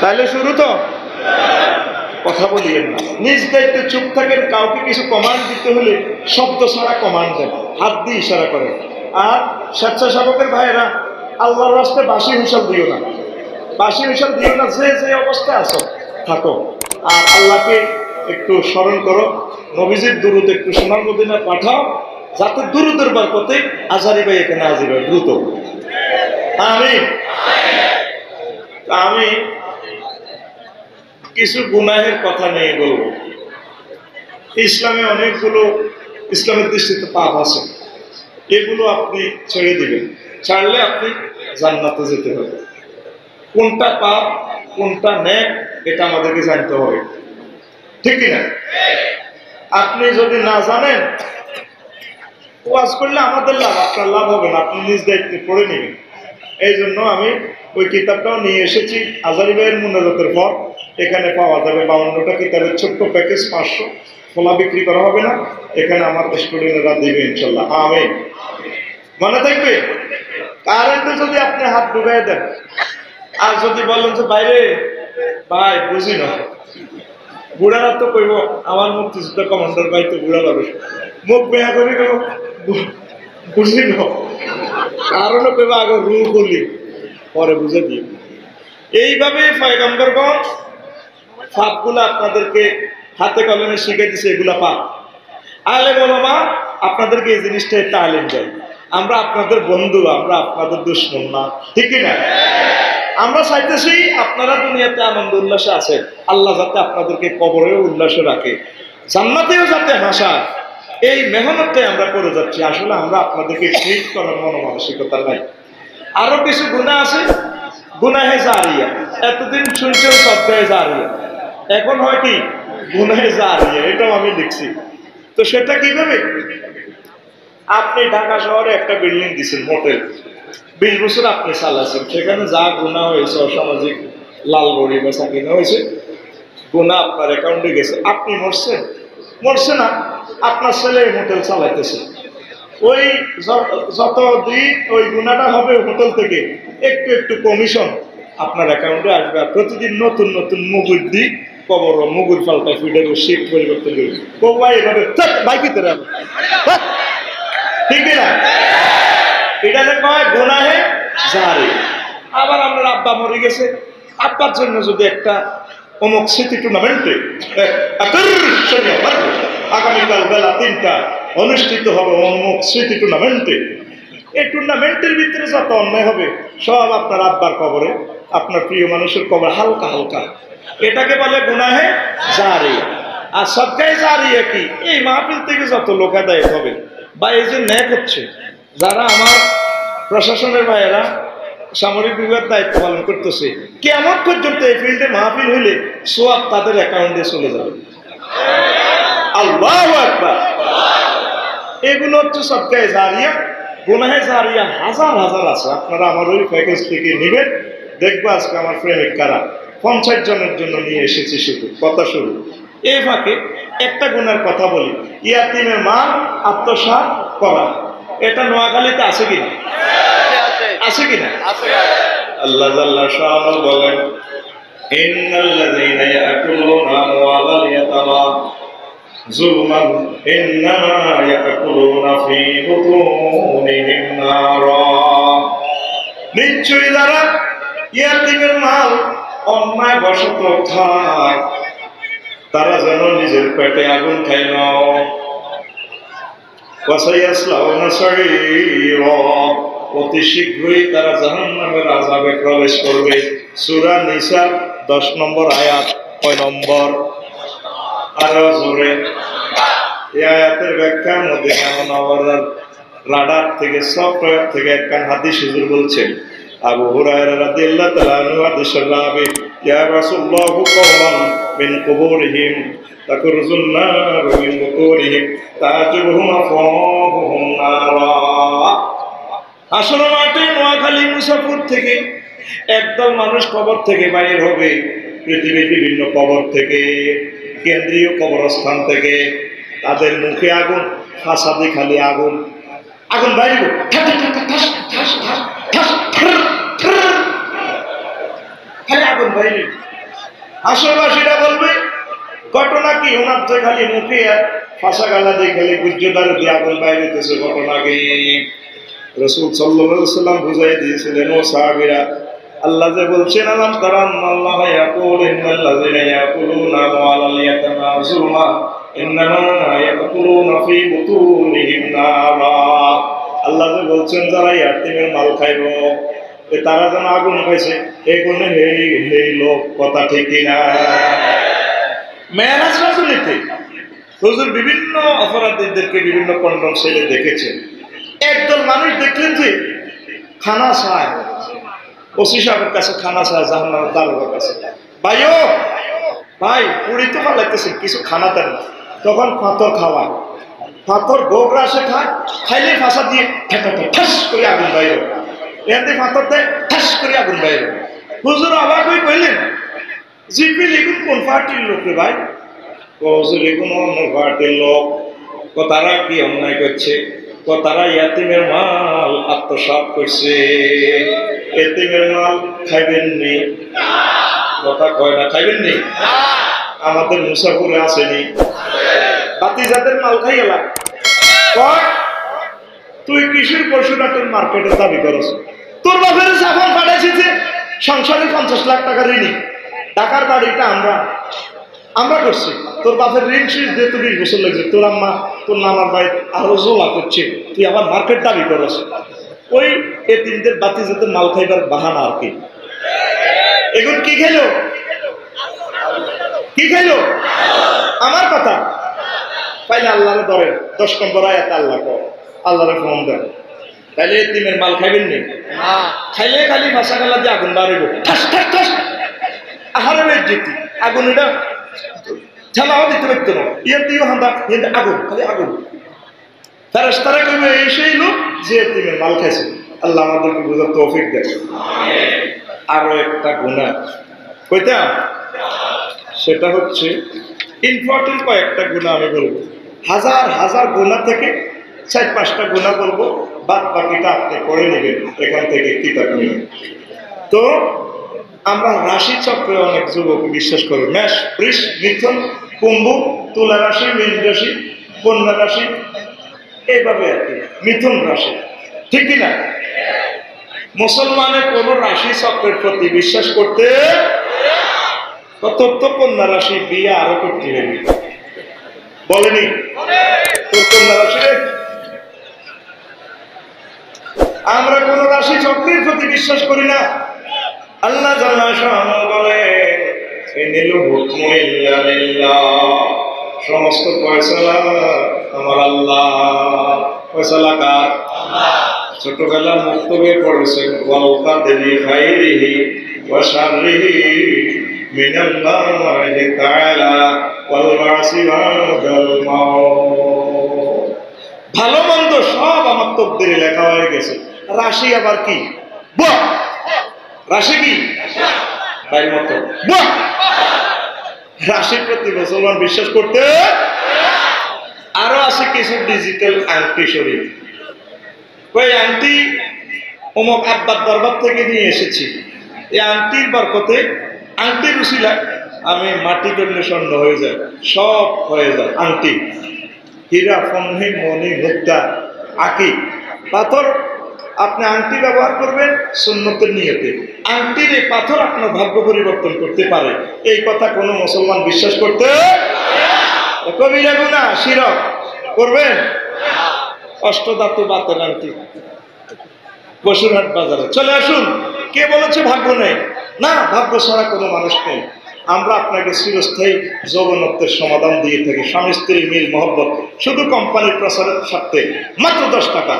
তাহলে শুরু তো কথা বলিয়েন না, নিজ দায়িত্বে চুপ থাকেন। কাউকে কিছু কমান্ড দিতে হলে শব্দ ছাড়া কমান্ড দেন, হাত দিয়ে ইশারা করেন। আর স্বেচ্ছাসেবকের ভাইয়েরা, আল্লাহর রাস্তায় বাঁশি হুঁশাল দিও না, বাঁশি হুঁশাল দিও না, যে যে অবস্থায় আছো থাকো। আর আল্লাহকে একটু স্মরণ করো, নবীজির দুরূদ একটু সোনার মদিনা পাঠাও, যাতে দুরূদের বরকতে আজহারী ভাই এখানে হাজির হয় দ্রুত। আমি কিছু গুনাহের কথা নিয়ে বলবো। ইসলামে অনেকগুলো, ইসলামের দৃষ্টিতে পাপ আছে, এগুলো আপনি ছেড়ে দিবেন। ছাড়লে আপনি জান্নাতে যেতে হবে। কোনটা পাপ কোনটা ন্যায় এটা আমাদেরকে জানতে হবে, ঠিক কিনা? আপনি যদি না জানেন, ওয়াজ করলে আমাদের লাভ, আপনার লাভ হবে না, আপনি নিজ দায়িত্বে পড়ে নেবেন। এই জন্য আমি ওই কিতাবটাও নিয়ে এসেছি। আজহারী ভাইয়ের মুনাজাতের পর এখানে পাওয়া যাবে 52টা কিতাবের ছোট্ট প্যাকেজ, 500, খোলা বিক্রি করা হবে না। এখানে আমার স্টুডেন্টরা দিবে ইনশাল্লাহ। আমিন। মনে থাকবে, কারেন্টে যদি আপনি হাত ডুবাই দেন আর যদি বলেন যে বাইরে ভাই বুঝি না, বুড়ারা তো কইব আমার মুক্তিযুদ্ধ কমান্ডার ভাই তো বুড়া লাগে, মুখ বেয়া করে কেন বুঝি না, কারণ কইব আগে রু বলি পরে বুঝে দিই। এইভাবে পয়গম্বরগণ পাপগুলো আপনাদেরকে হাতে কলমে শিখে দিছে, এগুলা পাপ। আলেম ওলামা আপনাদেরকে এই জিনিসটা তালিম দেয়। আমরা আপনাদের বন্ধু, আমরা আপনাদের দুশমন না, ঠিক না? আমরা চাইতেছি আপনারা দুনিয়াতে আনন্দ উল্লাসে আছেন, আল্লাহ যাতে আপনাদেরকে কবরেও উল্লাসে রাখে, জান্নাতেও যাতে হাসায়, এই মেহনতটাই আমরা করে যাচ্ছি। আসলে আমরা আপনাদেরকে ট্রিট করার মনোমানসিকতা নাই। আরো কিছু গুনাহ আছে, গুনাহে জারিয়া। এতদিন শুনছেন সবটাই জারিয়া, এখন হয় কি গুনাহে জারিয়া, এটাও আমি লিখছি। তো সেটা কিভাবে? আপনি ঢাকা শহরে একটা বিল্ডিং দিচ্ছেন, হোটেল, 20 বছর আপনি চালাচ্ছেন, সেখানে যা গুনাহ হয়েছে, অসামাজিক লালগড়ি বেচা কিনা হয়েছে, গুনাহ আপনার অ্যাকাউন্টে গেছে। আপনি মরছেন? মরছে না, আপনার ছেলে হোটেল চালাইতেছে। ওই যত দিন ওই গুনাহটা হবে হোটেল থেকে একটু একটু কমিশন আপনার অ্যাকাউন্টে আসবে। আর প্রতিদিন নতুন নতুন মুগুর দিক কবর, মুগুর পাল্টা ফিডের শিফট পরিবর্তন করবে। বৌমা এভাবে বাইকিতে রাখবে, ঠিক না? এটাকে কয় গুনাহে জারি। আবার আপনার আব্বা মরে গেছে, আব্বার জন্য যদি একটা অমুক স্মৃতি টুর্নামেন্টে আগামীকাল বেলা 3টা অনুষ্ঠিত হবে অমুক স্মৃতি টুর্নামেন্টে, এই টুর্নামেন্টের ভিতরে যত অন্যায় হবে সব আপনার আব্বার কবরে, আপনার প্রিয় মানুষের কবর হালকা হালকা, এটাকে বলে গুনাহে জারি। আর সদকায়ে জারিয়া কি? এই মাহফিল থেকে যত লোক আদায় হবে বা এই যে ন্যাক হচ্ছে, যারা আমার প্রশাসনের ভাইয়েরা সামরিক বিভাগ দায়িত্ব পালন করতেছে, কিয়ামত পর্যন্ত এই ফিল্ডে মাহফিল হইলে সওয়াব তাদের অ্যাকাউন্টে চলে যাবে। আল্লাহু আকবার। এগুলো হচ্ছে সদকায়ে জারিয়া। গুনাহে জারিয়া হাজার হাজার আছে, আপনারা আমার ওই প্যাকেজ থেকে নেবেন। দেখবো আজকে আমার প্রেমিক কারা 50 জনের জন্য নিয়ে এসেছি। শুধু কথা শুরু। এই ফাঁকে একটা গুনার কথা বলি, ইয়াতিমের মা আত্মসাৎ করা, এটা নোয়াখালীতে আছে কিনা? আছে কিনা? আল্লাহ জাল্লা শাআনহু বলেন, ইন্নাল্লাযীনা ইয়াকুলুনা আমওয়ালাল ইয়াতামা যুলমান ইন্নামা ইয়াকুলুনা ফী বুতুনিহিম নারা। নিশ্চয়ই যারা ইয়াতিমের মাল অন্যায় বশত খায়, তারা যেন নিজের পেটে আগুন খায় নাও। ওয়াসায়াসলাউনা সাঈরা, অতি শীঘ্রই তারা জাহান্নামের আযাবে প্রবেশ করবে। সূরা নিসা 10 নম্বর আয়াত। কয় নম্বর? আরো জোরে। এই আয়াতের ব্যাখ্যা মদিনা মুনাওয়ারার রাডার থেকে, সফটওয়্যার থেকে একখান হাদিস হুজুর বলছেন, আবু হুরায়রা রাদিয়াল্লাহু তাআলা আনহু হাদিসের রাবী, ইয়া রাসূলুল্লাহ কওমান মিন কুবুরিহিম তাখরুজুন নার মিন বুতুরিহিম তাজুবুহুম আফওয়াহুহুম নারা। আসলে মাঠে নোয়াখালী মুসাফির থেকে একদল মানুষ কবর থেকে বাইর হবে, পৃথিবীর বিভিন্ন কবর থেকে, কেন্দ্রীয় কবরস্থান থেকে। তাদের মুখে আগুন, ফাসাদে খালি আগুন, আগুন বাইরে খালি আগুন বাইরে। আশেপাশিরা বলবে ঘটনা কি, ওনার তো খালি মুখে ফাঁসা গালা দিয়ে খালি গুজ্জদার দিয়ে আগুন বাইরে দিতেছে, ঘটনা কি? রাসূল সাল্লাল্লাহু আলাইহি ওয়াসাল্লাম বুঝাই দিয়েছিলেন, ও সাহাবীরা, আল্লাহ যে বলছেন আলাম তারাম আল্লাহ ইয়াকুল ইন্নাল্লাযিনা ইয়াকুলুনা আমওয়ালাল ইয়াতামা যুলমা ইন্নামা ইয়াকুলুনা ফি বুতুনিহিম নারা। আল্লাহ যে বলছেন যারা ইয়াতীমের মাল খাইব তারা যেন আগুন খাইছে, এই কোনে এই লোক কথা ঠিক কিনা? মেরাজ রাজনীতি হুজুর বিভিন্ন অপরাধীদেরকে বিভিন্ন কন্ডম সেলে দেখেছেন। একদল মানুষ দেখলেন যে খানা চায়, ওসি সাহেবের কাছে খানা চায়, জাহান্নামের দারোগার কাছে, ভাইও ভাই পুরি তো লাগতেছে, কিছু খানা দেন। তখন পাথর খাওয়ায়, পাথর গোগরা সে খায়, খাইলে ফাঁসা দিয়ে ঠাস করে আগুন বাইরে, এতে পাথর দেয় ঠাস করে আগুন বাইরে। হুজুর অবাক হয়ে কইলেন, জিপি লিখুন কোন পার্টির লোক রে ভাই? হুজুর লিখুন অন্য পার্টির লোক। তারা কি অন্যায় করছে? তারা ইয়াতিমের মাল আত্মসাৎ করছে। এতিমের মাল খাইবেন নি? কথা কয় না, খাইবেন নি? আমাদের মুসাফুরে আসেনি, বাতি যাদের মাল খাই এলা কয় তুই কৃষির পশুরা তোর মার্কেটে দাবি করছ, তোর বাপের সাফন পাঠাইছি যে সংসারে 50 লাখ টাকা ঋণী, টাকার বাড়িটা আমরা করছি, তোর বাপের ঋণ শেষ দিয়ে তুই 20 বছর লাগছে, তোর আম্মা তোর নানার ভাই আরো জোলা করছে, তুই আবার মার্কেট দাবি করছ। ওই এতিমদের বাতি যাদের মাল খাইবার বাহানা আর কি। এখন কি খেলো, কি খেলো? আমার কথা পাইলে আল্লাহরে ধরেন, 10 নম্বর আয়াত আল্লাহ কর, আল্লাহরে ফোন দেন, তাইলে এতিমের মাল খাইবেন নি? খাইলে খালি ভাষা গালা দিয়ে আগুন বাড়িব, ঠাস ঠাস ঠাস আহারে বেজ্জতি, আগুন এটা ঝালাও দিতে পারতো না, ইয়ার দিয়েও হান্দা ইয়াতে আগুন, খালি আগুন। ফেরেশতারা কইবে এই সেই লোক যে এতিমের মাল খাইছে। আল্লাহ আমাদেরকে বুঝার তৌফিক দেয়। আরো একটা গুনাহ কইতাম, সেটা হচ্ছে ইম্পর্টেন্ট কয়েকটা গুনাহ আমি বলবো, হাজার হাজার গুনাহ থেকে 4-5টা গুনাহ বলবো, বাদ বাকিটা আপনি পড়ে নেবেন এখান থেকে কিতাব নিয়ে। তো আমরা রাশি চক্রে অনেক যুবক বিশ্বাস করি, মেষ, বৃষ, মিথুন, কুম্ভ, তুলা রাশি, মীন রাশি, কন্যা রাশি, এইভাবে আর কি, মিথুন রাশি, ঠিক কিনা? মুসলমানের কোন রাশি চক্রের প্রতি বিশ্বাস করতে, তোর তো কন্যা রাশি বিয়ে আরো করতে হবে, বলেনি? তোর কন্যা রাশি রে, আমরা কোন রাশি চক্রের প্রতি বিশ্বাস করি না। আল্লাহ জাল্লা শাআনহু বলেন, ইনিল হুকমু ইল্লা লিল্লাহ, সমস্ত ফয়সালা আমার আল্লাহ। ফয়সালা কার? আল্লাহ। ছোটবেলা মুক্তবে পড়েছেন, ওয়াল কাদরি খাইরিহি ওয়া শাররিহি মিনাল্লাহি তাআলা ওয়াল বাসি ওয়াল মাউত। ভালো মন্দ সব আমার তকদিরে লেখা হয়ে গেছে। রাশি আবার কি? বাহ, রাশি কি? তাই মতো বাহ, রাশির প্রতি মুসলমান বিশ্বাস করতে। আরো আছে কিছু ডিজিটাল আংটি শরীর, ওই আংটি অমুক আব্বার দরবার থেকে নিয়ে এসেছি, এই আংটির বরকতে, আংটির উসিলায় আমি মাটি করলে স্বর্ণ হয়ে যায়, সব হয়ে যায়। আংটি, হীরা, ফন্নি, মণি, মুক্তা, আঁকি, পাথর, আপনি আংটি ব্যবহার করবেন সুন্নতের নিয়তে। আংটির এই পাথর আপনার ভাগ্য পরিবর্তন করতে পারে, এই কথা কোনো মুসলমান বিশ্বাস করতে। কবিরা গুনাহ শিরক করবেন। অষ্টধাতু বাতের আংটি বসুরহাট বাজারে। চলে আসুন। কে বলেছে ভাগ্য নেই? না, ভাগ্য ছাড়া কোনো মানুষ নেই। আমরা আপনাকে চিরস্থায়ী যৌবনত্বের সমাধান দিয়ে থাকি, স্বামী স্ত্রীর মিল মহব্বত, শুধু কোম্পানির প্রচারের স্বার্থে মাত্র 10 টাকা।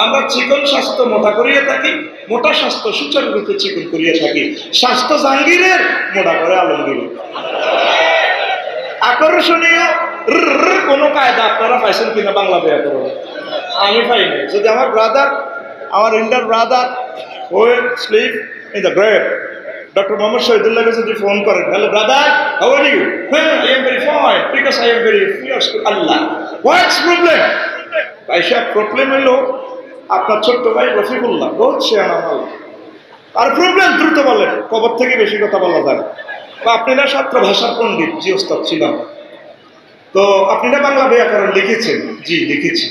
আমরা চিকন স্বাস্থ্য মোটা করিয়া থাকি, মোটা স্বাস্থ্য সুচারুরূপে চিকন করিয়া থাকি। স্বাস্থ্য জাহাঙ্গীরের, মোটা করে আলমগীর। আকর্ষণীয় কোন কায়দা আপনারা পাইছেন কিনা বাংলা বেয়া করো? আমি পাইনি। যদি আমার ব্রাদার, আমার Indian brother will sleep in the grave, doctor Mohammad শহীদুল্লাহকে যদি ফোন করেন, hello brother, how are you? I am very fine because I am very fierce to Allah. What's problem? আইসা প্রবলেম হলো আপনার ছোট্ট ভাই রফিকুল্লাহ বহুত শেয়ানা মাল। আর প্রবলেম দ্রুত বলেন, কবর থেকে বেশি কথা বলা যায়। বা আপনারা ছাত্র ভাষার পণ্ডিত, জি ওস্তাদ ছিলাম। তো আপনারা বাংলা ব্যাকরণ লিখেছেন? জি লিখেছি।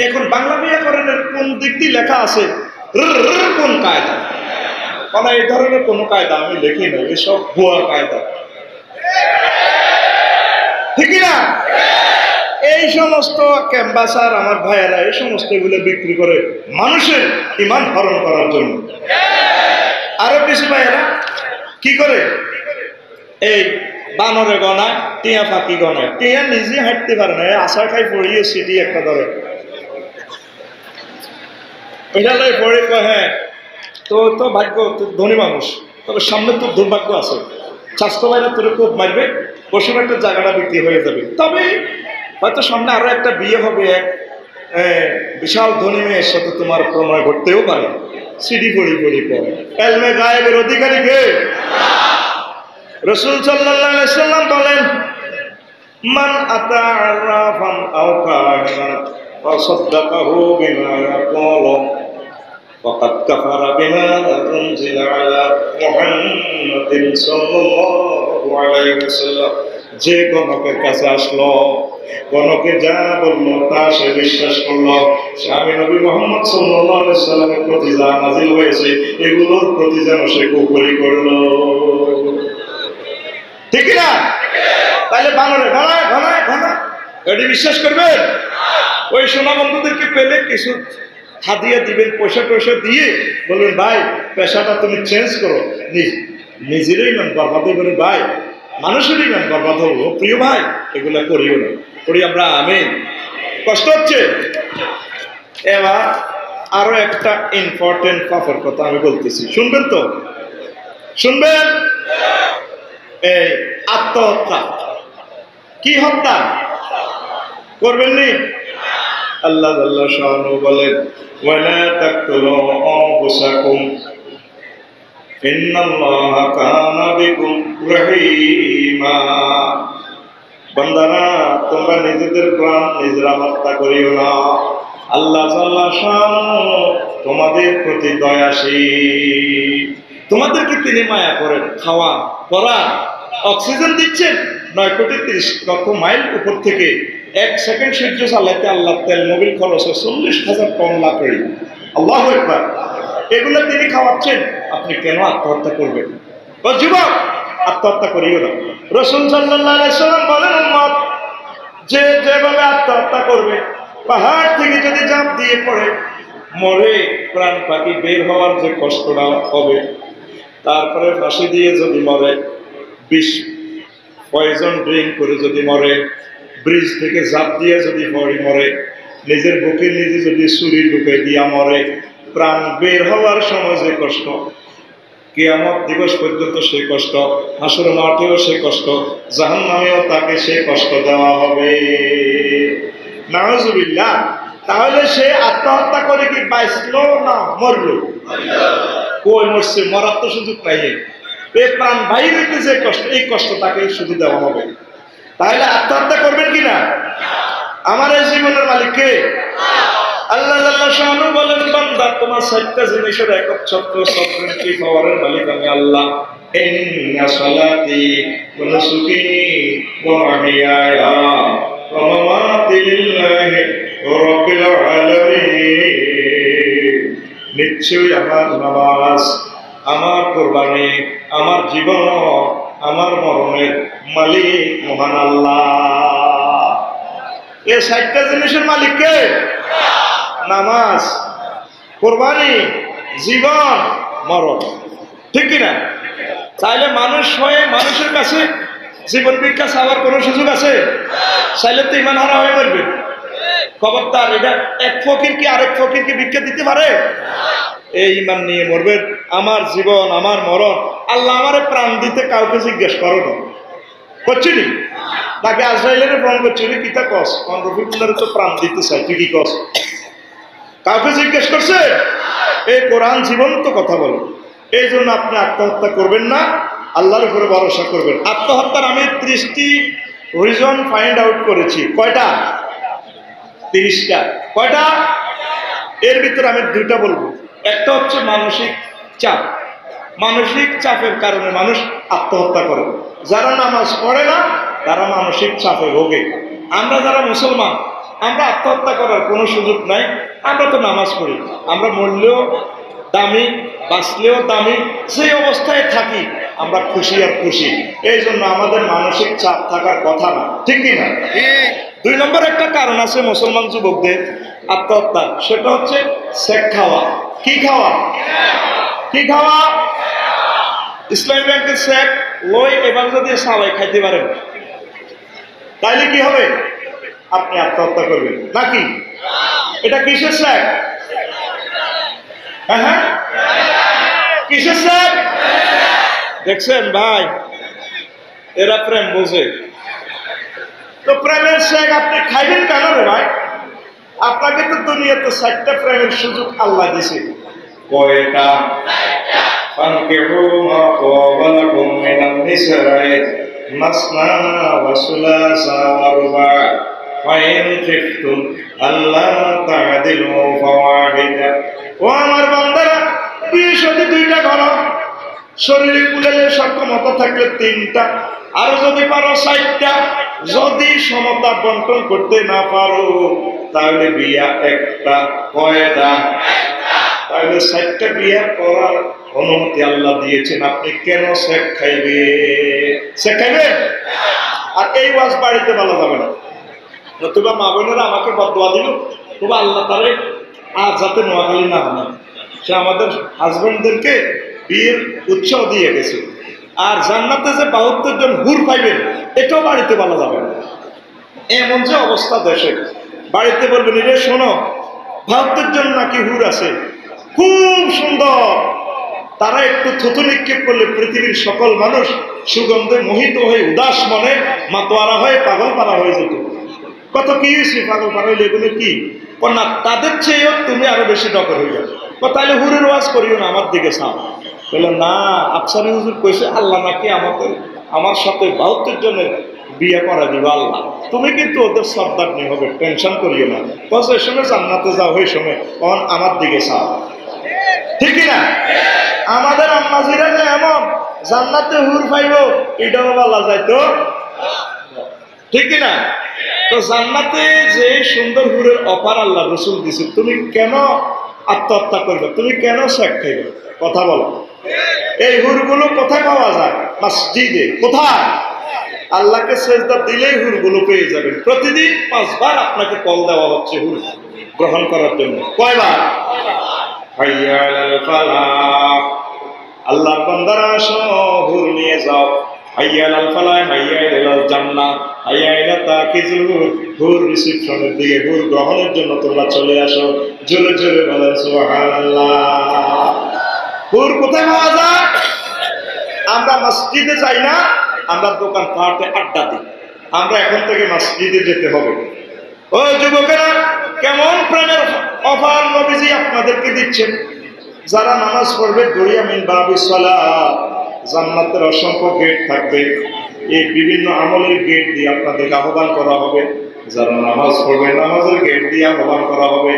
এখন বাংলা ব্যাকরণের কোন দিক দিয়ে লেখা আছে কোন কায়দা? মানে এই ধরনের কোনো কায়দা আমি লিখি না, এসব ভুয়া কায়দা, ঠিক না? এই সমস্ত ক্যাম্বাসার আমার ভাইয়েরা এই সমস্ত এগুলো বিক্রি করে মানুষের ইমান হরণ করার জন্য। আরো কিছু ভাইয়েরা কি করে, এই বানরে গনায়, টিয়া ফাঁকি গনায়, টিয়া নিজে হাঁটতে পারে না, আশা খাই পড়িয়ে সিটি একটা ধরে, এটা লাই পড়ে কয় হ্যাঁ তো তো ভাগ্য, ধনী মানুষ, তবে সামনে তো দুর্ভাগ্য আছে, স্বাস্থ্য ভাইরা তোর খুব মারবে, বসে একটা জায়গাটা বিক্রি হয়ে যাবে, তবে হয়তো সামনে আরো একটা বিয়ে হবে, এক বিশাল ধনী মেয়ের সাথে তোমার প্রণয় ঘটতেও পারে। সিডি পড়ি পড়ি পড়ে এলমে গায়েবের অধিকারী কে? রাসূল সাল্লাল্লাহু আলাইহি সাল্লাম বলেন, মান আতা আরাফান আও কাহিনান ওয়া সাদ্দাকাহু বিমা ইয়াকুলু ফাকাদ কাফারা বিমা উনজিলা আলা মুহাম্মাদিন সাল্লাল্লাহু আলাইহি ওয়াসাল্লাম। যে গণকের কাছে আসলো, গণকে যা বললো তা সে বিশ্বাস করলো, আমি নবী মুহাম্মদ সাল্লাল্লাহু আলাইহি ওয়াসাল্লামের প্রতি যা নাযিল হয়েছে এগুলোর প্রতি যেন সে কুফরি করলো, ঠিক না? তাহলে বানরে ঘনায় ঘনায় ঘনায় এটি বিশ্বাস করবেন? ওই সোনা বন্ধুদেরকে পেলে কিছু হাদিয়া দিবেন, পয়সা টয়সা দিয়ে বলবেন ভাই পেশাটা তুমি চেঞ্জ করো, নিজেরই ইমান বরবাদ হবে ভাই, মানুষের ইমান বরবাদ হবো, প্রিয় ভাই এগুলা করিও না, করি আমরা আমিন। কষ্ট হচ্ছে? এবার আরো একটা ইম্পর্টেন্ট পাপের কথা আমি বলতেছি, শুনবেন তো? শুনবেন? এই আত্মহত্যা। কি হত্যা করবেন নি? আল্লাহ আল্লাহ শানু বলেন, ওয়ালা তাকতুলু আনফুসাকুম ইন্নাল্লাহা কানা বিকুম রহিমা। বান্দারা তোমরা নিজেদের প্রাণ নিজেরা হত্যা করিও না, আল্লাহ আল্লাহ শানু তোমাদের প্রতি দয়াশীল। তোমাদেরকে তিনি মায়া করেন, খাওয়া পরা অক্সিজেন দিচ্ছেন 9,30,00,000 মাইল উপর থেকে, 1 সেকেন্ড সূর্য চালাতে আল্লাহ তেল মোবিল খরচ 40,000 টন লাকড়ি, আল্লাহু আকবার, এগুলো তিনি খাওয়াচ্ছেন, আপনি কেন আত্মহত্যা করবেন? ও যুবক, আত্মহত্যা করিও না। রাসূল সাল্লাল্লাহু আলাইহি সাল্লাম বলেন, উম্মত যে যেভাবে আত্মহত্যা করবে, পাহাড় থেকে যদি ঝাঁপ দিয়ে পড়ে মরে, প্রাণ পাখি বের হওয়ার যে কষ্টটা হবে, তারপরে ফাঁসি দিয়ে যদি মরে, বিষ পয়জন ড্রিঙ্ক করে যদি মরে, ব্রিজ থেকে ঝাঁপ দিয়ে যদি মরে, নিজের বুকে নিজে যদি ছুরি ঢুকে দিয়া মরে, প্রাণ বের হওয়ার সময় যে কষ্ট, কিয়ামত দিবস পর্যন্ত সেই কষ্ট, হাসর মাঠেও সেই কষ্ট, জাহান্নামেও তাকে সেই কষ্ট দেওয়া হবে। নাউজুবিল্লাহ। তাহলে সে আত্মহত্যা করে কি বাঁচলো না মরলো? কই মরছে, মরার তো সুযোগ নাই। এই প্রাণ বাইরেতে যে কষ্ট, এই কষ্ট তাকে শুধু দেওয়া হবে। তাহলে আত্মহত্যা করবেন কিনা? আমার এই জীবনের মালিক কে? আল্লাহ আল্লাহ শানু বলেন, বান্দা তোমার 7টা জিনিসের একক ছত্র সফরেন্টি পাওয়ারের মালিক আমি আল্লাহ। ইন্না সালাতি ওয়া নুসুকি ওয়া মাহইয়ায়া ওয়া মামাতি লিল্লাহি রাব্বিল আলামিন। নিশ্চয়ই আমার নামাজ, আমার কুরবানি, আমার জীবন, আমার মরণের মালিক মহান আল্লাহ। এই 7টা জিনিসের মালিক কে? নামাজ, কুরবানি, জীবন, মরণ, ঠিক কিনা? চাইলে মানুষ হয়ে মানুষের কাছে জীবন ভিক্ষা চাওয়ার কোন সুযোগ আছে? চাইলে তো ইমান হারা হয়ে মরবে। খবরদার, এটা এক ফকির কি আরেক ফকিরকে ভিক্ষা দিতে পারে? এই ইমান নিয়ে মরবেন, আমার জীবন আমার মরণ আল্লাহ আমারে প্রাণ দিতে কাউকে জিজ্ঞেস করো না, করছিনি? তাকে আজরাইলের ফোন করছিলি, কিতা কস? রফিকুল্লাহরে তো প্রাণ দিতে চাই, তুই কি কস? কাউকে জিজ্ঞেস করছে? এই কোরআন জীবন্ত কথা বলে। এই জন্য আপনি আত্মহত্যা করবেন না, আল্লাহর উপরে ভরসা করবেন। আত্মহত্যার আমি 30টি রিজন ফাইন্ড আউট করেছি। কয়টা? 30টা। কয়টা? এর ভিতরে আমি দুইটা বলবো। একটা হচ্ছে মানসিক চাপ। মানসিক চাপের কারণে মানুষ আত্মহত্যা করে। যারা নামাজ পড়ে না তারা মানসিক চাপে ভোগে। আমরা যারা মুসলমান, আমরা আত্মহত্যা করার কোনো সুযোগ নাই। আমরা তো নামাজ পড়ি, আমরা মরলেও দামি, বাঁচলেও দামি, সেই অবস্থায় থাকি, আমরা খুশি আর খুশি। এই জন্য আমাদের মানসিক চাপ থাকার কথা না, ঠিক কিনা? দুই নম্বর একটা কারণ আছে মুসলমান যুবকদের আত্মহত্যা, সেটা হচ্ছে সেক খাওয়া। কি খাওয়া? কি খাওয়া? ইসলামী ব্যাংকের সেক লই এবার যদি সবাই খাইতে পারেন তাইলে কি হবে? আপনি আত্মহত্যা করবেন নাকি? এটা কিসের সেক? হ্যাঁ, কিসের সেক? দেখছেন ভাই, এরা প্রেম বোঝে। তো প্রেমের সেক আপনি খাইবেন কেন রে ভাই? আপনাকে তো দুনিয়াতে 4টা প্রেমের সুযোগ আল্লাহ দিয়েছে। কয়টা? فانكحوا ما طاب لكم من النساء مثنى وثلاث ورباع فإن خفتم ألا تعدلوا فواحدة। ও আমার বান্দারা, বিয়ে যদি 2টা করো, শরীরে কুলালে সক্ষমতা থাকলে 3টা, আর যদি পারো 4টা। যদি সমতা বন্টন করতে না পারো তাহলে বিয়া 1টা। কয়টা? তাহলে 4টা বিয়া করার অনুমতি আল্লাহ দিয়েছেন। আপনি কেন সেক খাইবে? সেক খাইবে? আর এই ওয়াজ বাড়িতে বলা যাবে না, নতুবা মা বোনেরা আমাকে বদদোয়া দিল, তবে আল্লাহ তারে আজ যাতে নোয়াখালী না হয়। সে আমাদের হাজবেন্ডদেরকে বিয়ের উৎসাহ দিয়ে গেছে। আর জান্নাতে যে 72 জন হুর পাইবেন এটাও বাড়িতে বলা যাবে না। এমন যে অবস্থা দেশে, বাড়িতে বলবেন রে শোনো 72 জন নাকি হুর আছে, খুব সুন্দর, তারা একটু থুতু নিক্ষেপ করলে পৃথিবীর সকল মানুষ সুগন্ধে মোহিত হয়ে উদাস মনে মাতোয়ারা হয়ে পাগল পারা হয়ে যেত। কত কি হয়েছে পাগল পারা হইলে, এগুলো কি না? তাদের চেয়েও তুমি আরো বেশি ডকর হয়ে যাবে। তাহলে হুরের ওয়াজ করিও না, আমার দিকে চাও। বললো না, আফসারি হুজুর কইছে আল্লাহ নাকি আমার সাথে 72 জনের বিয়ে করা দিবা আল্লাহ, তুমি কিন্তু ওদের সর্দার নিয়ে হবে, টেনশন করিও না। বস এই সময় জান্নাতে যাও, ওই সময় আমার দিকে চাও, ঠিক না? আমাদের আম্মাজিরা যে এমন জান্নাতে হুর পাইব এটাও বলা যায় তো, ঠিক না? তো জান্নাতে যে সুন্দর হুরের অফার আল্লাহ রসুল দিছে, তুমি কেন আত্মহত্যা করবে? তুমি কেন শেখ খাইবে? কথা বলো। এই হুরগুলো কোথায় পাওয়া যায়? মসজিদে। কোথায়? আল্লাহকে সেজদা দিলেই হুরগুলো পেয়ে যাবেন। প্রতিদিন 5 বার আপনাকে কল দেওয়া হচ্ছে হুর গ্রহণ করার জন্য। কয়বার? হাইয়া আলাল ফালাহ, আল্লাহর বান্দারা আসো হুর নিয়ে যাও। হাইয়া আলাল ফালাহ, হাইয়া ইলাল জান্নাহ, হাইয়া ইলা তাকিজুল হুর রিসিপশনের দিকে, হুর গ্রহণের জন্য তোমরা চলে আসো। জোরে জোরে বলেন সুবহানাল্লাহ। হুর কোথায় পাওয়া যায়? আমরা মসজিদে যাই না, আমরা দোকান পাটে আড্ডা দিই। আমরা এখন থেকে মসজিদে যেতে হবে। ও যুবকেরা, কেমন প্রেমের অফার নবীজি আপনাদেরকে দিচ্ছেন। যারা নামাজ পড়বে দরিয়া মিন বাবিস সালাত, জান্নাতের অসংখ্য গেট থাকবে। এই বিভিন্ন আমলের গেট দিয়ে আপনাদেরকে আহ্বান করা হবে। যারা নামাজ পড়বে নামাজের গেট দিয়ে আহ্বান করা হবে।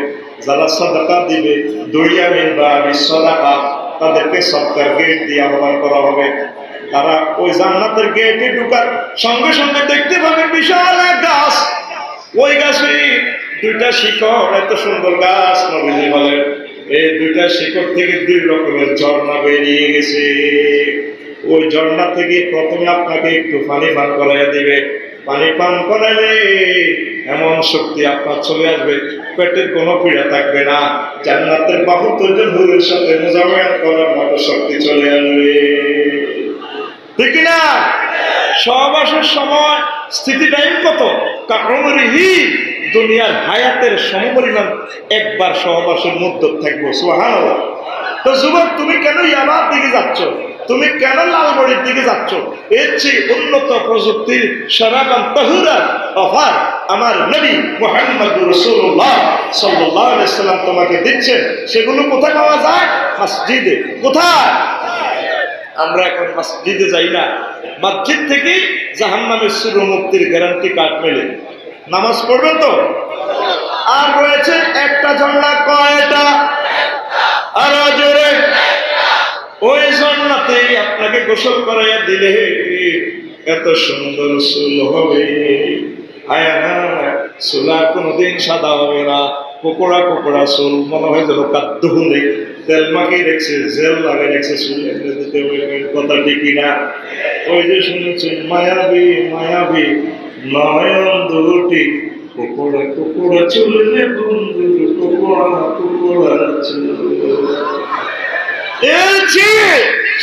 যারা সাদাকা দিবে দরিয়া মিন বাবিস সাদাকা, তাদেরকে সদকার গেট দিয়ে আহ্বান করা হবে। তারা ওই জান্নাতের গেটে ঢোকার সঙ্গে সঙ্গে দেখতে পাবে বিশাল এক গাছ। ওই গাছে 2টা শিকড়, এত সুন্দর গাছ, নবীজি বলেন এই 2টা শিকড় থেকে 2 রকমের ঝর্ণা বেরিয়ে গেছে। ওই ঝর্ণা থেকে প্রথমে আপনাকে একটু পানি পান করাইয়া দিবে। পানি পান করাইলে এমন শক্তি আপনার চলে আসবে, পেটের কোনো পীড়া থাকবে না। জান্নাতের 72 জন হুরের সাথে মুজাওয়াত করার মতো শক্তি চলে আসবে, ঠিক না? সহবাসের সময় স্থিতি টাইম কত? কামরিহি, দুনিয়ার হায়াতের সমপরিমাণ একবার সহবাসের মধ্যে থাকবো। সুবহানাল্লাহ। তো যুবক, তুমি কেন ইয়াবার দিকে যাচ্ছ? তুমি কেন লালবাড়ির দিকে যাচ্ছ? এর চেয়ে উন্নত প্রযুক্তির শরাবান তাহুরার অফার আমার নবী মুহাম্মদুর রাসূলুল্লাহ সাল্লাল্লাহু আলাইহি ওয়াসাল্লাম তোমাকে দিচ্ছেন। সেগুলো কোথায় পাওয়া যায়? মসজিদে। কোথায়? আমরা এখন মসজিদে যাই না। মসজিদ থেকে জাহান্নামের সুর মুক্তির গ্যারান্টি কার্ড মেলে। নামাজ পড়বেন তো? আর রয়েছে একটা ঝর্ণা, কয়টা? আরো জোরে। ওই ঝর্ণাতেই আপনাকে গোসল করাইয়া দিলে এত সুন্দর চুল হবে, চুলা কোনোদিন সাদা হবে না, কোকড়া কোকড়া চুল, মনে হয় যেন কাদ্য হলে তেল মাখিয়ে রেখেছে, জেল লাগিয়ে রেখেছে চুল দিতে। কথা ঠিকই না? ওই যে শুনেছেন মায়াবী মায়াবী নয়ন দুটি, কোকড়া কোকড়া চুল রে বন্ধুর, কোকড়া কোকড়া চুল। এর চেয়ে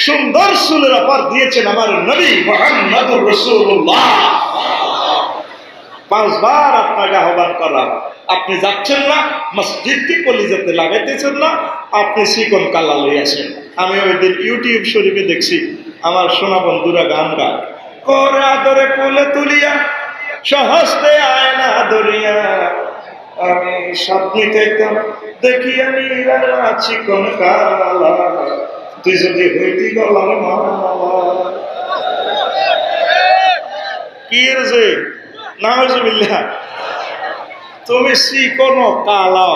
সুন্দর চুলের অফার দিয়েছেন আমার নবী মুহাম্মদুর রাসূলুল্লাহ। 5 বার আপনাকে আহ্বান করা, আপনি যাচ্ছেন না, মসজিদকে কলিজাতে লাগাইতেছেন না, আপনি চিকন কালা লই আসেন। আমি ওই দিন ইউটিউব শরীফে দেখছি আমার সোনা বন্ধুরা গান গায়, করে আদরে কোলে তুলিয়া সহস্তে আয়না ধরিয়া, আমি স্বপ্নে চাইতাম দেখিয়া নিরালা চিকন কালা, তুই যদি হইতি গলার মালা। কি রে নাউজুবিল্লাহ, তুমি চিকন কালা,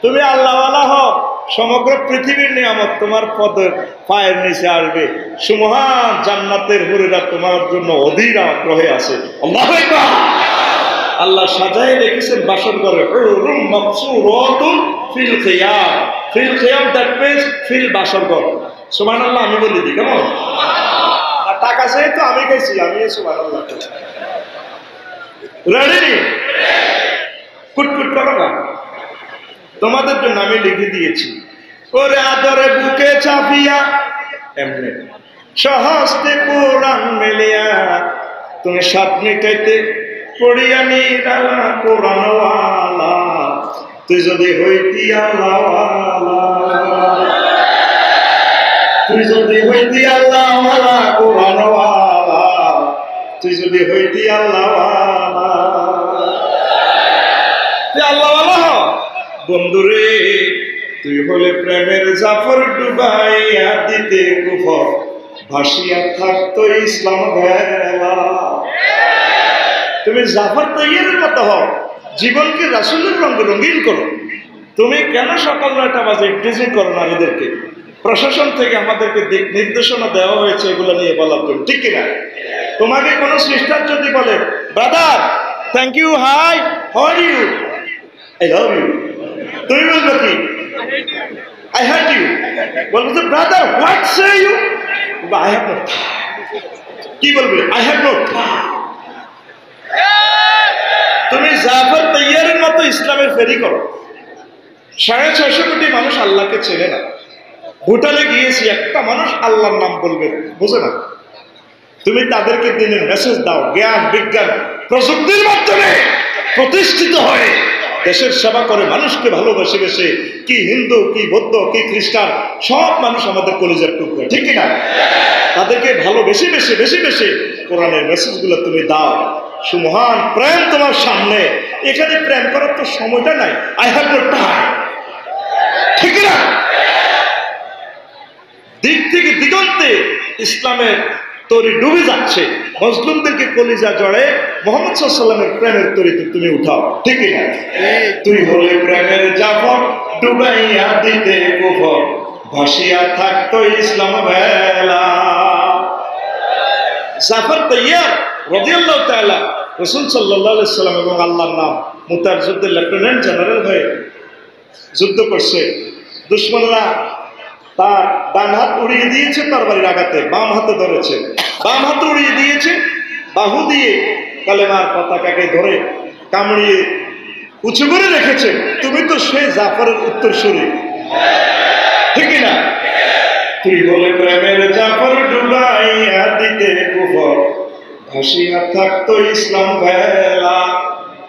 তুমি আল্লাহওয়ালা হও, সমগ্র পৃথিবীর নিয়ামত তোমার পদের পায়ের নিচে আসবে, সুমহান জান্নাতের হুরেরা তোমার জন্য অধীর আগ্রহে আছে। আল্লাহু আকবার। আল্লাহ সাজায় রেখেছেন বাসর ঘরে, হুরুম মাকসুরাতুন ফিল খিয়াম, ফিল খিয়াম দ্যাট মিন্স ফিল বাসর ঘর। সুবহানাল্লাহ আমি বলি দি কেমন? আর টাকা চাই তো আমি গেছি, আমি সুবহানাল্লাহ। রেডি? কুটকুট করো না, তোমাদের জন্য আমি লিখে দিয়েছি। ওরে আদরে বুকে চাপিয়া এমনি সহস্তে কোরআন মেলিয়া, তুমি স্বপ্নে চাইতে পড়িয়া নিরালা কোরআনওয়ালা, তুই যদি হইতি আল্লাহওয়ালা, তুই যদি হইতি আল্লাহওয়ালা কোরআনওয়ালা, তুই যদি হইতি আল্লাহওয়ালা, তুই আল্লাহওয়ালা হ বন্ধুরে। তুই হলে প্রেমের জাফর ডুবাইয়া দিতে কুফর, ভাসিয়া থাকতো ইসলাম ভেলা। তুমি জাফর তৈয়ারের মতো হও, জীবনকে রাসূলের রঙে রঙিন করো। তুমি কেন সকাল 9টা বাজে ড্রেসিং করো নারীদেরকে? প্রশাসন থেকে আমাদেরকে দিক নির্দেশনা দেওয়া হয়েছে এগুলো নিয়ে বলার জন্য, ঠিক কিনা? তোমাকে কোনো সিস্টার যদি বলে brother thank you, hi how are you, I love you, তুমি বলবে কি? I hate you. বলবে যে brother what say you, I have not. কি বলবে? I have not. তুমি জাফর তৈয়ারের মতো ইসলামের ফেরি করো। 650 কোটি মানুষ আল্লাহকে চেনে না। ভুটানে গিয়েছি, একটা মানুষ আল্লাহর নাম বলবে বুঝে না। তুমি তাদেরকে দিনের মেসেজ দাও, জ্ঞান বিজ্ঞান প্রযুক্তির মাধ্যমে প্রতিষ্ঠিত হয়ে দেশের সেবা করে, মানুষকে ভালোবেসে বেসে, কি হিন্দু কি বৌদ্ধ কি খ্রিস্টান, সব মানুষ আমাদের কলিজার টুকরো, ঠিক কিনা? তাদেরকে ভালোবেসে বেশি বেশি বেশি কোরআনের মেসেজগুলো তুমি দাও। সুমহান প্রেম তোমার সামনে, এখানে প্রেম করার তো সময়টা নাই। আই হ্যাভ নো টাইম, ঠিক না? দিক থেকে দিগন্তে ইসলামের তরি ডুবে যাচ্ছে। মুসলিমদেরকে কলিজা জড়ে মুহাম্মদ সাল্লাল্লাহু আলাইহি ওয়াসাল্লামের প্রেমের তরিতে তুমি উঠাও, ঠিক না? তুই হলে প্রেমের জাফর ডুবাইয়া দিতে কুফর, ভাসিয়া থাকতো ইসলাম ভেলা। জাফর তৈয়ার রাদিয়াল্লাহু তাআলা রাসূল সাল্লাল্লাহু আলাইহি ওয়াসাল্লাম এবং আল্লাহর নাম মুতার যুদ্ধে লেফটেন্যান্ট জেনারেল হয়ে যুদ্ধ করছে। দুশমনরা তার ডান হাত উড়িয়ে দিয়েছে তরবারির আঘাতে, বাম হাতে ধরেছে, বাম হাতে উড়িয়ে দিয়েছে, বাহু দিয়ে কালেমার পতাকাকে ধরে কামড়িয়ে উঁচু করে রেখেছে। তুমি তো সেই জাফরের উত্তরসূরি, ঠিক না? তুই বলে প্রেমের জাফর ডুবাইয়া দিতে কুফর, ভাসিয়া থাকতো ইসলাম ভেলা।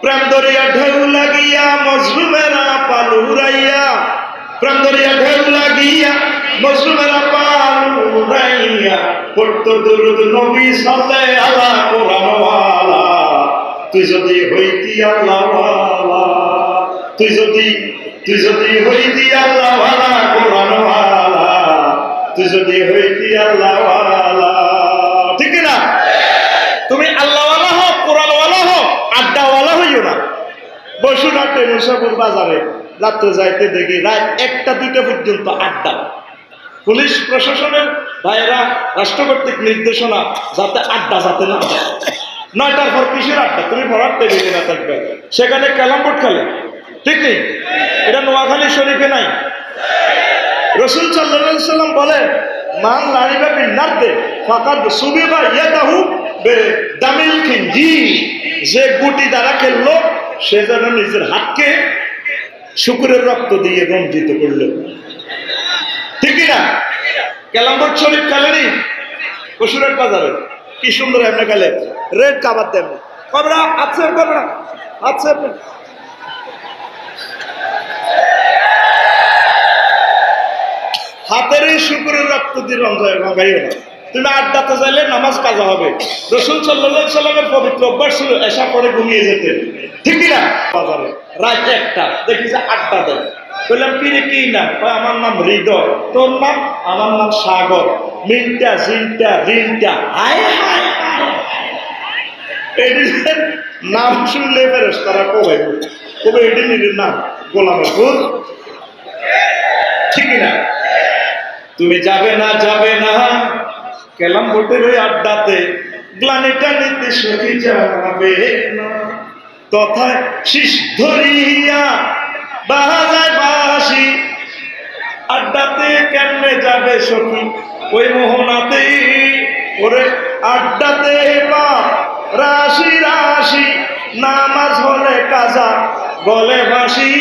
প্রেম দরিয়া ঢেউ লাগিয়া মজলুমেরা পালুরাইয়া, প্রেম দরিয়া ঢেউ লাগিয়া মজলুমেরা পালুরাইয়া, পড়তো দুরূদ নবী সাল্লাল্লাহু আলা কোরআনওয়ালা। তুই যদি হইতি আল্লাহওয়ালা, তুই যদি হইতি আল্লাহওয়ালা কোরআনওয়ালা, তুই যদি হইতি আল্লাহওয়ালা, ঠিক না? তুমি আল্লাহওয়ালা হও, কোরআনওয়ালা হও, আড্ডাওয়ালা হইও না। বসুরহাটে মুসাফুর বাজারে রাত্রে যাইতে দেখি রাত 1টা-2টা পর্যন্ত আড্ডা। পুলিশ প্রশাসনের ভাইয়েরা রাষ্ট্র কর্তৃক নির্দেশনা যাতে আড্ডা যাতে না যায়। 9টার পর কিসের আড্ডা? তুমি পড়াতে বেরিয়ে না থাকবে, সেখানে ক্যালাম বোর্ড খেলে, ঠিক নেই? এটা নোয়াখালী শরীফে নাই। রাসূল সাল্লাল্লাহু আলাইহি সাল্লাম বলেন, মান লাইবা বিন্নারতে ফাকাদ সুবিবা ইয়াদাহু বিদামিল খিনজির, যে গুটি দ্বারা খেললো সে যেন নিজের হাতকে শুকরের রক্ত দিয়ে রঞ্জিত করলো, ঠিক না? ক্যালাম বোর্ড শরীফ খেলেনি বসুরহাট বাজারে, কি সুন্দর এমনি খেলে, রেড কাবার দেন কবরা আছে, কবরা আছে। হাতের এই শুকরের রক্ত দিয়ে রঙাইও না। তুমি আড্ডাতে যাইলে নামাজ কাজা হবে। রাসূল সাল্লাল্লাহু আলাইহি সাল্লামের পবিত্র অভ্যাস ছিল এসা পরে ঘুমিয়ে যেতে, ঠিক না? বাজারে রাত 1টা দেখি যে আড্ডা দেয়। বললাম কি রে, কি নাম? আমার নাম হৃদয়। তোর নাম? আমার নাম সাগর। মিনটা জিনটা রিনটা, হায় হায় এদের নাম শুনলে ফেরেশতারা কবে কবে এটি নিজের নাম গোলামের ফুল, ঠিক না? তুমি যাবে না, যাবে না ক্যালাম বোর্ডের ওই আড্ডাতে, গ্লানিটা নিতে সখী যাবে না, তথায় শীষ ধরিয়া বাজায় বাঁশি। আড্ডাতে কেমনে যাবে সখী ওই মোহনাতে, ওরে আড্ডাতে পাপ রাশি রাশি, নামাজ হলে কাজা গলে বাঁশি।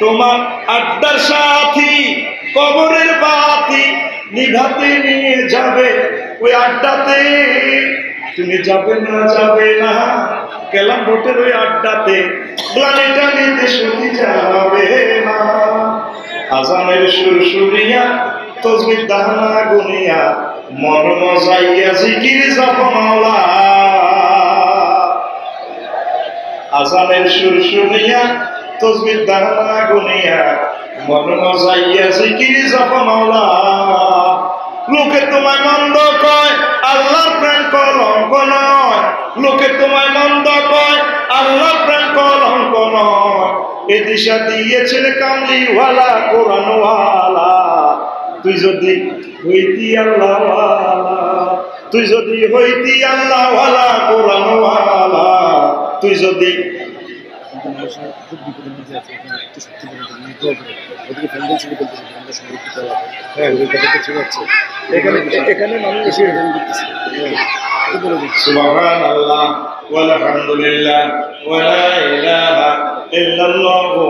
তোমার আড্ডার সাথী কবরের বাতি নিভাতে নিয়ে যাবে ওই আড্ডাতে। তুমি যাবে না, যাবে না ক্যালাম বোর্ডের ওই আড্ডাতে, গ্লানিটা নিতে সখী যাবে না। আজানের সুর শুনিয়া তসবিহ দানা গুনিয়া, মন মজাইয়া জিকির জপ মাওলা। আজানের সুর শুনিয়া তসবিহ দানা গুনিয়া, মন মজাইয়া জিকির জপ মাওলা। লোকে তোমায় মন্দ কয়, আল্লাহর প্রেম কলঙ্ক নয়। লোকে তোমায় মন্দ কয়, আল্লাহর প্রেম কলঙ্ক নয়। এ দিশা দিয়েছেন কামলিওয়ালা কোরআনওয়ালা। তুই যদি হইতি আল্লাহওয়ালা, তুই যদি হইতি আল্লাহওয়ালা কোরআনওয়ালা, তুই যদি সুবহানাল্লাহ ওয়ালহামদুলিল্লাহ ওয়ালা ইলাহা ইল্লাল্লাহু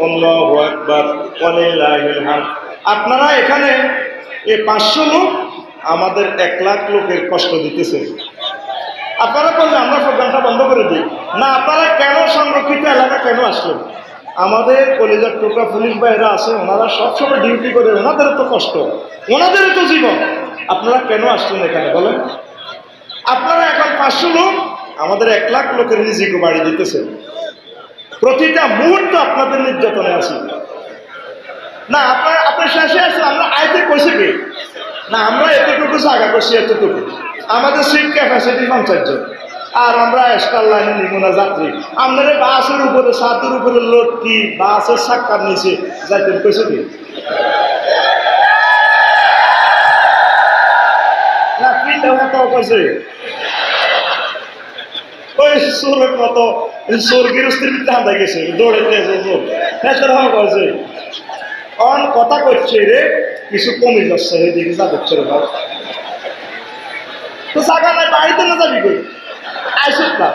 আল্লাহু আকবার ওয়ালিল্লাহিল হামদ। আপনারা এখানে এই 500 লোক আমাদের 1 লাখ লোকের কষ্ট দিতেছে। আপনারা বললে আমরা প্রোগ্রামটা বন্ধ করে দিই না। আপনারা কেন সংরক্ষিত এলাকা কেন আসলেন? আমাদের কলেজের টুকরা পুলিশ ভাইরা আছে, ওনারা সবসময় ডিউটি করে, ওনাদেরও তো কষ্ট, ওনাদেরও তো জীবন। আপনারা কেন আসলেন এখানে বলেন? আপনারা এখন 500 লোক আমাদের 1 লাখ লোকের রিজিক বাড়ি দিতেছে। প্রতিটা মুহূর্ত আপনাদের নির্যাতনে আছে না। আপনার শেষে আসলে আমরা আয়তে কইছে কি না, আমরা এতটুকু জায়গা করছি, এতটুকু আমাদের সিট ক্যাপাসিটি 50 জন, আর আমরা স্টার লাইনে নিব না যাত্রী। আপনারা বাসের উপরে, ছাদের উপরে লোড কি বাসের চাক্কার নিচে যাইতেন কইছে কি না? কি মতো কইছে ওই সোরের মতো, সোর গৃহস্থির ধান্দা গেছে, দৌড়াইতে কইছে অন কথা করছে রে, কিছু কমে যাচ্ছে এদিকে যা করছে রে ভাই। তো জায়গা নাই, বাড়িতে না যাবি কই? আইসুক না,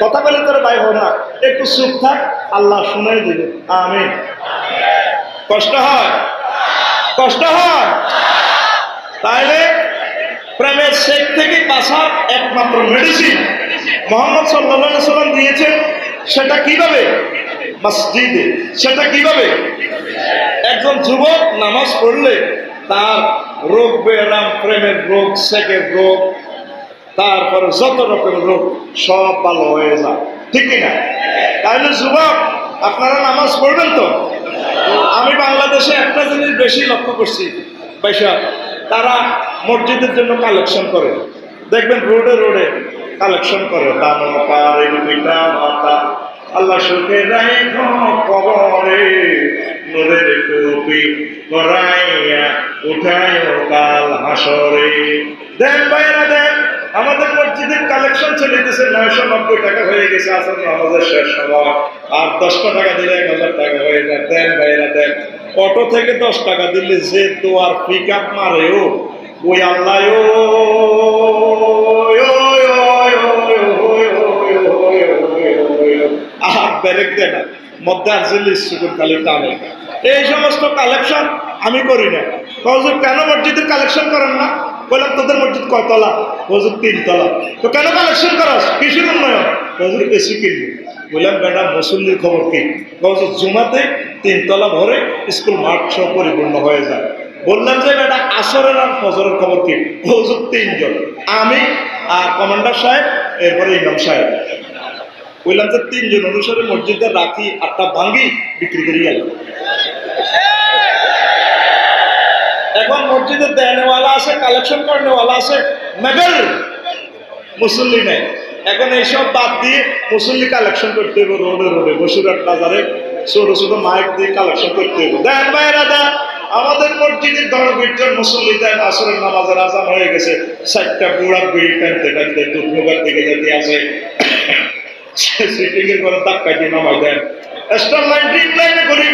কথা বলে তোর ভাই হো না, একটু চুপ থাক, আল্লাহ শুনাই দিবে। আমিন। কষ্ট হয়, কষ্ট হয়। তাইলে প্রেমের শেখ থেকে বাঁচার একমাত্র মেডিসিন মুহাম্মদ সাল্লাল্লাহু আলাইহি সাল্লাম দিয়েছেন। সেটা কিভাবে? মসজিদে। সেটা কিভাবে? একজন যুবক নামাজ পড়লে তার রোগ ব্যায়াম, প্রেমের রোগ, শেখের রোগ, তারপরে যত রকমের রোগ সব ভালো হয়ে যায়, ঠিক কিনা? তাহলে যুবক আপনারা নামাজ পড়বেন তো? আমি বাংলাদেশে একটা জিনিস বেশি লক্ষ্য করছি, তারা মসজিদের জন্য কালেকশন করে। দেখবেন রোডে রোডে কালেকশন করে দানকারের পিতা মাতা আল্লাহ সুখে রাখো কবরে নূরের টুপি করাইয়া উঠায় কাল হাসরে। দেন ভাইরা দেন, আমাদের মসজিদের কালেকশন চলিতেছে 990 টাকা হয়ে গেছে আসলে আমাদের শেষ সময়, আর 10টা টাকা দিলে 1000 টাকা হয়ে যায়। দেন ভাইরা দেন, অটো থেকে 10 টাকা দিলে যে দোয়ার পিক আপ মারেও ওই আল্লাহ আর ব্যারেক দেয় না, মধ্যে আসলে সুকুর কালে টানে। এই সমস্ত কালেকশন আমি করি না। হুজুর কেন মসজিদের কালেকশন করেন না? বললাম তোদের মসজিদ কয়তলা? হুজুর 3 তলা। তো কেন কালেকশন করাস? কিসের উন্নয়ন? হুজুর এসি কিনবি। বললাম বেটা মুসল্লির খবর কি? হুজুর জুমাতে 3 তলা ভরে স্কুল মাঠ সহ পরিপূর্ণ হয়ে যায়। বললাম যে বেটা আসরের আর ফজরের খবর কি? হুজুর 3 জন, আমি আর কমান্ডার সাহেব, এরপরে ইমাম সাহেব। বললাম যে 3 জন অনুসারে মসজিদে রাখি, 8টা ভাঙ্গি বিক্রি করে গেল। এখন মসজিদে দেনেওয়ালা আছে, কালেকশন করেনেওয়ালা আছে, মেগল মুসল্লি নেই। এখন এইসব বাদ দিয়ে মুসল্লি কালেকশন করতে হবে রোডে রোডে, বসিরহাট বাজারে ছোট ছোট মাইক দিয়ে কালেকশন করতে হবে। দেন ভাইরা দেন, আমাদের মসজিদের 10-20 মুসল্লি দেন, আসরের নামাজের আজান হয়ে গেছে, 4টা বুড়া বিড়ি টানতে টানতে দুধনগর দিকে যেতে আছে, সিটিং এর করে ধাক্কা দিয়ে নামাই দেন। স্টার লাইন ড্রিম লাইনে করি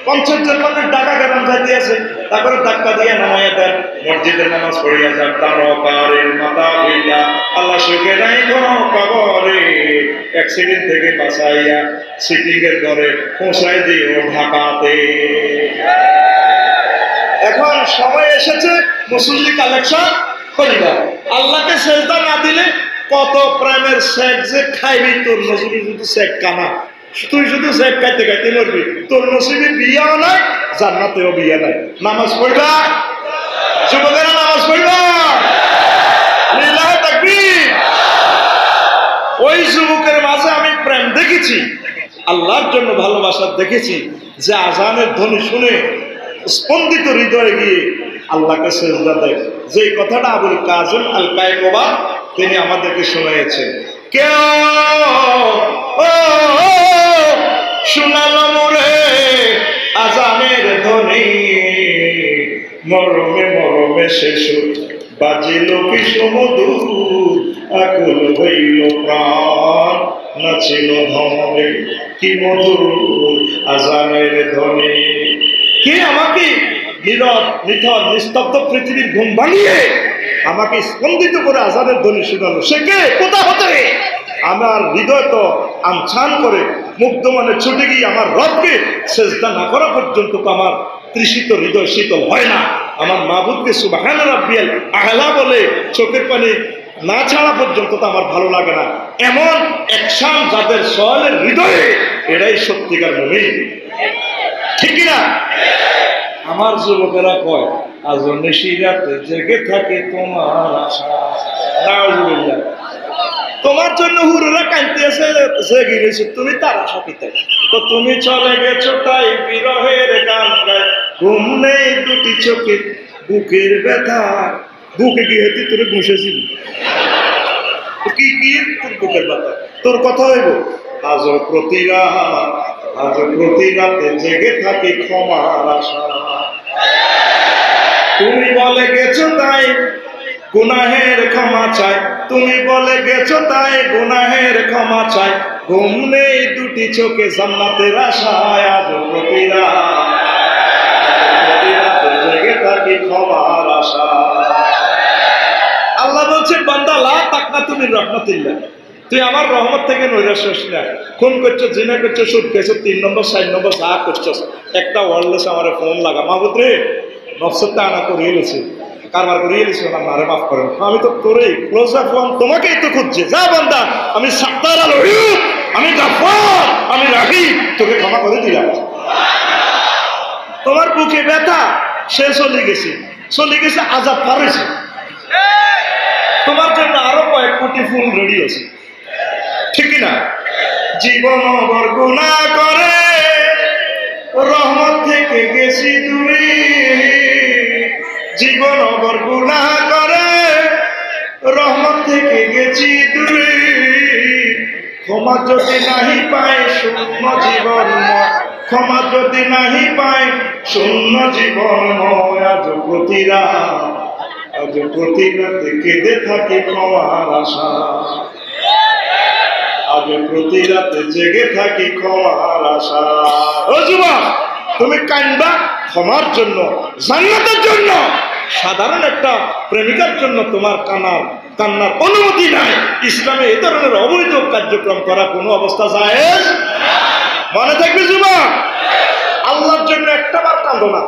50 জন মানুষ ঢাকা গ্রাম যাইতে আছে, তারপরে ধাক্কা দিয়ে নামাইয়া দেন। মসজিদের নামাজ পড়িয়া যান, দানকারের মাথা হইয়া আল্লাহ সুখে রাখো কবরে অ্যাক্সিডেন্ট থেকে বাঁচাইয়া সিটিং এর ঘরে পৌঁছাই দিও ঢাকাতে। এখন সময় এসেছে মুসল্লি কালেকশন করিবা। আল্লাহকে সেজদা না দিলে কত প্রেমের শেখ যে খাইবি, তোর নসিবে শুধু শেখ কানা, তুই শুধু শেখ খাইতে খাইতে মরবি, তোর নসিবে বিয়াও নাই, জান্নাতেও বিয়া নাই। নামাজ পড়বা যুবকেরা, নামাজ পড়বা, লিল্লাহি তাকবীর। ওই যুবকের মাঝে আমি প্রেম দেখেছি, আল্লাহর জন্য ভালোবাসা দেখেছি, যে আজানের ধ্বনি শুনে স্পন্দিত হৃদয়ে গিয়ে আল্লাহকে সেজদা দেয়। যে কথাটা আবুল কাজম আল কায়কোবা তিনি আমাদেরকে শুনিয়েছেন। কেউ শোনালো মোরে আজানের ধ্বনি, মরমে মরমে শেষ বাজিল কি সমুদূর, আকুল হইল প্রাণ নাচিল ধমে, কি মধুর আজানের ধ্বনি। কে আমাকে নীরব নিথর নিস্তব্ধ পৃথিবীর ঘুম ভাঙিয়ে আমাকে স্পন্দিত করে আজানের ধ্বনি শোনালো? সে কে? কোথা হতে? আমার হৃদয় তো আমছান করে মুগ্ধ মানে ছুটে গিয়ে আমার রবকে সেজদা না করা পর্যন্ত তো আমার তৃষিত হৃদয় শীতল হয় না। আমার মাবুদকে সুবহান রাব্বিয়াল আ'লা বলে চোখের পানি না ছাড়া পর্যন্ত তো আমার ভালো লাগে না। এমন একশান যাদের সওয়ালের হৃদয়ে, এরাই সত্যিকার মুমিন, ঠিক না? আমার যুবকেরা কয় আজ নিশিরাতে জেগে থাকে তোমার আশা। নাউজুবিল্লাহ। তোমার জন্য হুরুরা কাঁদতেছে, জেগে গেছে, তুমি তার আশা পেতে। তো তুমি চলে গেছো তাই বিরহের গান গায়, ঘুম নেই দুটি চোখে বুকের ব্যথা। বুকে কি হেতি তোরে বসেছিল কি কি তোর বুকের ব্যথা, তোর কথা হইব। আজ প্রতি রাতে জেগে থাকি ক্ষমার আশা। তুমি বলে গেছো তাই গুনাহের ক্ষমা চাই, তুমি বলে গেছো তাই গুনাহের ক্ষমা চাই, ঘুম নেই দুটি চোখে জান্নাতের আশায়। আজ প্রতি রাতে জেগে থাকি ক্ষমার আশা। আল্লাহ বলছেন বান্দা লা তাকনাতু মির রাহমাতিল্লাহ, তুই আমার রহমত থেকে নৈরাশ হইস না। খুন করছো, জিনা করছো, সুদ খেয়েছো, 3 নম্বর 4 নম্বর যা করছো, একটা ওয়ার্ল্ডলেস আমার ফোন লাগা, মাহবুদ রে নফসটা আনা করিয়ে গেছি, কারবার করিয়ে গেছি, আরে মাফ করেন, আমি তো তোরে ক্লোজ রাখলাম, তোমাকেই তো খুঁজছে। যা বান্দা, আমি সাত্তার আল ওয়ুব, আমি গাফফার, আমি রাহিম, তোকে ক্ষমা করে দিলাম। তোমার বুকে ব্যথা, সে চলে গেছে আজাব পারেছে, তোমার জন্য আরো কয়েক কোটি ফুল রেডি আছে, ঠিক না? জীবন ভর গুনাহ করে রহমত থেকে গেছি দূরে, জীবন ভর গুনাহ করে রহমত থেকে গেছি দূরে, ক্ষমা যদি নাহি পায় শূন্য জীবন, ক্ষমা যদি নাহি পায় শূন্য জীবন, আজ প্রতি রাতে কেঁদে থাকি ক্ষমার আশা, আজ প্রতি রাতে জেগে থাকি ক্ষমার আশা। ও যুবক, তুমি কান্দা ক্ষমার জন্য, জান্নাতের জন্য। সাধারণ একটা প্রেমিকার জন্য তোমার কান্নার অনুমতি নাই। ইসলামে এই ধরনের অবৈধ কার্যক্রম করা কোনো অবস্থা জায়েজ মনে থাকবে যুবক। আল্লাহর জন্য একটা বার কাঁদো না,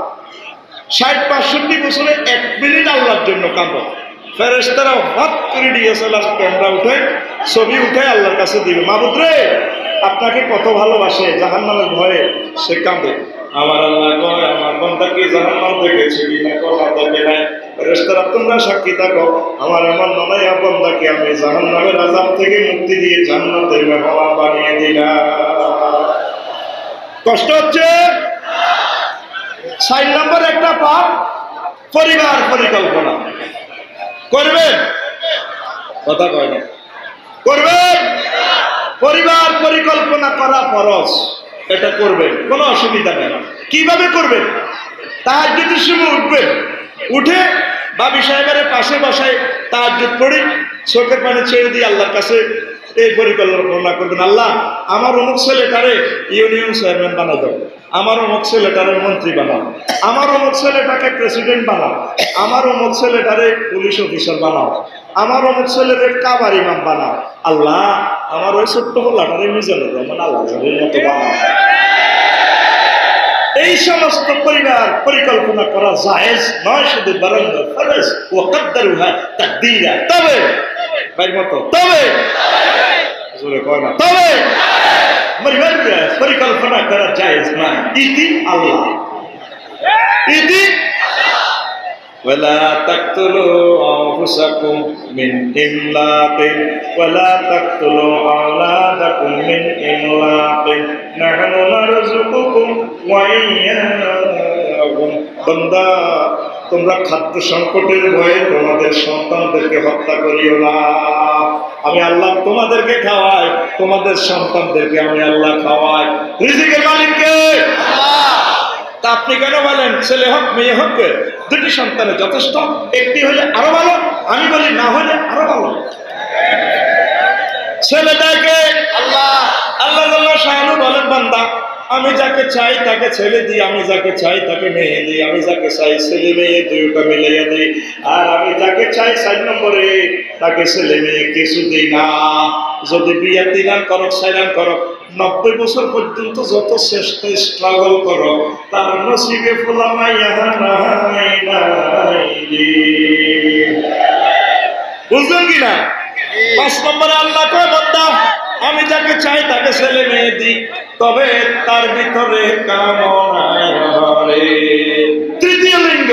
৬০-৬৫ বছরে ১ মিনিট আল্লাহর জন্য কাঁদো। ফেরেশতারা হঠাৎ করে ডিএসএলআর ক্যামেরা উঠে ছবি উঠে আল্লাহর কাছে দিবে, মাবুদ রে আপনাকে কত ভালোবাসে, জাহান্নামের ভয়ে সে কাঁদে। আমার আল্লাহ কয় আমার বান্দাকে জাহান্নাম দেখেছে কিনা, কলা দেখে নাই। ফেরেশতারা তোমরা সাক্ষী থাকো, আমার ননায়া বান্দাকে আমি জাহান্নামের আযাব থেকে মুক্তি দিয়ে জান্নাতের মেহমান বানিয়ে দিলাম। কষ্ট হচ্ছে? ৬ নম্বর একটা পাপ, পরিবার পরিকল্পনা করবেন, কথা কয় না, করবেন। পরিবার পরিকল্পনা করা ফরজ, এটা করবেন, কোনো অসুবিধা নেই। কিভাবে করবেন? তাহাজ্জুদের সময় উঠবেন, উঠে বাবি সাহেবের পাশে বসায় তাহাজ্জুদ পড়ি, চোখের পানি ছেড়ে দিয়ে আল্লাহর কাছে এই পরিকল্পনা করবেন, আল্লাহ আমার অমুক ছেলেটারে ইউনিয়ন চেয়ারম্যান বানাও দাও, আমার অমুক ছেলেটারে মন্ত্রী বানাও, আমার অমুক ছেলেটাকে প্রেসিডেন্ট বানাও, আমার অমুক ছেলেটারে পুলিশ অফিসার বানাও, আমার অমুক ছেলেরে কাবার ইমাম বানাও, আল্লাহ আমার ওই ছোট্ট পোলাটারে মিজানুর রহমান আল্লাহর মতো বানাও। এই সমস্ত পরিবার পরিকল্পনা করা জায়েজ নয়, শুধু বরং ফরজ। ওয়াকদ্দারুহা তাকদীরা, তবে ভাই মতো তবে জোরে কয় না, তবে পরিকল্পনা করা জায়েজ না। ইতি আল্লাহ, ইতি ওয়ালা তাকতুলু আনফুসাকুম মিন ইমলাকিন ওয়ালা তাকতুলু আওলাদাকুম মিন ইমলাকিন নাহনু নারযুকুকুম ওয়া ইয়্যাকুম। বান্দা তোমরা খাদ্য সংকটের ভয়ে তোমাদের সন্তানদেরকে হত্যা করিও না, আমি আল্লাহ তোমাদেরকে খাওয়াই, তোমাদের সন্তানদেরকে আমি আল্লাহ খাওয়াই। রিজিকের মালিক কে? আল্লাহ। তা আপনি কেন বলেন ছেলে হোক মেয়ে হোক দুটি সন্তানের যথেষ্ট, একটি হলে আরো ভালো? আমি বলি না হলে আরো ভালো। ছেলেটাকে আল্লাহ আল্লাহ শাহানু বলেন, বান্দা আমি যাকে চাই তাকে ছেলে দিই, আমি যাকে চাই তাকে মেয়ে দিই, আমি যাকে চাই ছেলে মেয়ে দুইটা মিলাইয়া দিই, আর আমি যাকে চাই ৪ নম্বরে তাকে ছেলে মেয়ে কিছু দিই না। যদি বিয়া ৩ রান করো ৪ রান করো, ৯০ বছর পর্যন্ত যত শ্রেষ্ঠ স্ট্রাগল করো, তার নসিবে ফুলা মাইয়া নাই। বুঝলেন কিনা? ৫ নম্বরে আল্লাহ কয়, বান্দা আমি যাকে চাই তাকে ছেলে মেয়ে দিই, তবে তার ভিতরে কামনায় হরে। তৃতীয় লিঙ্গ,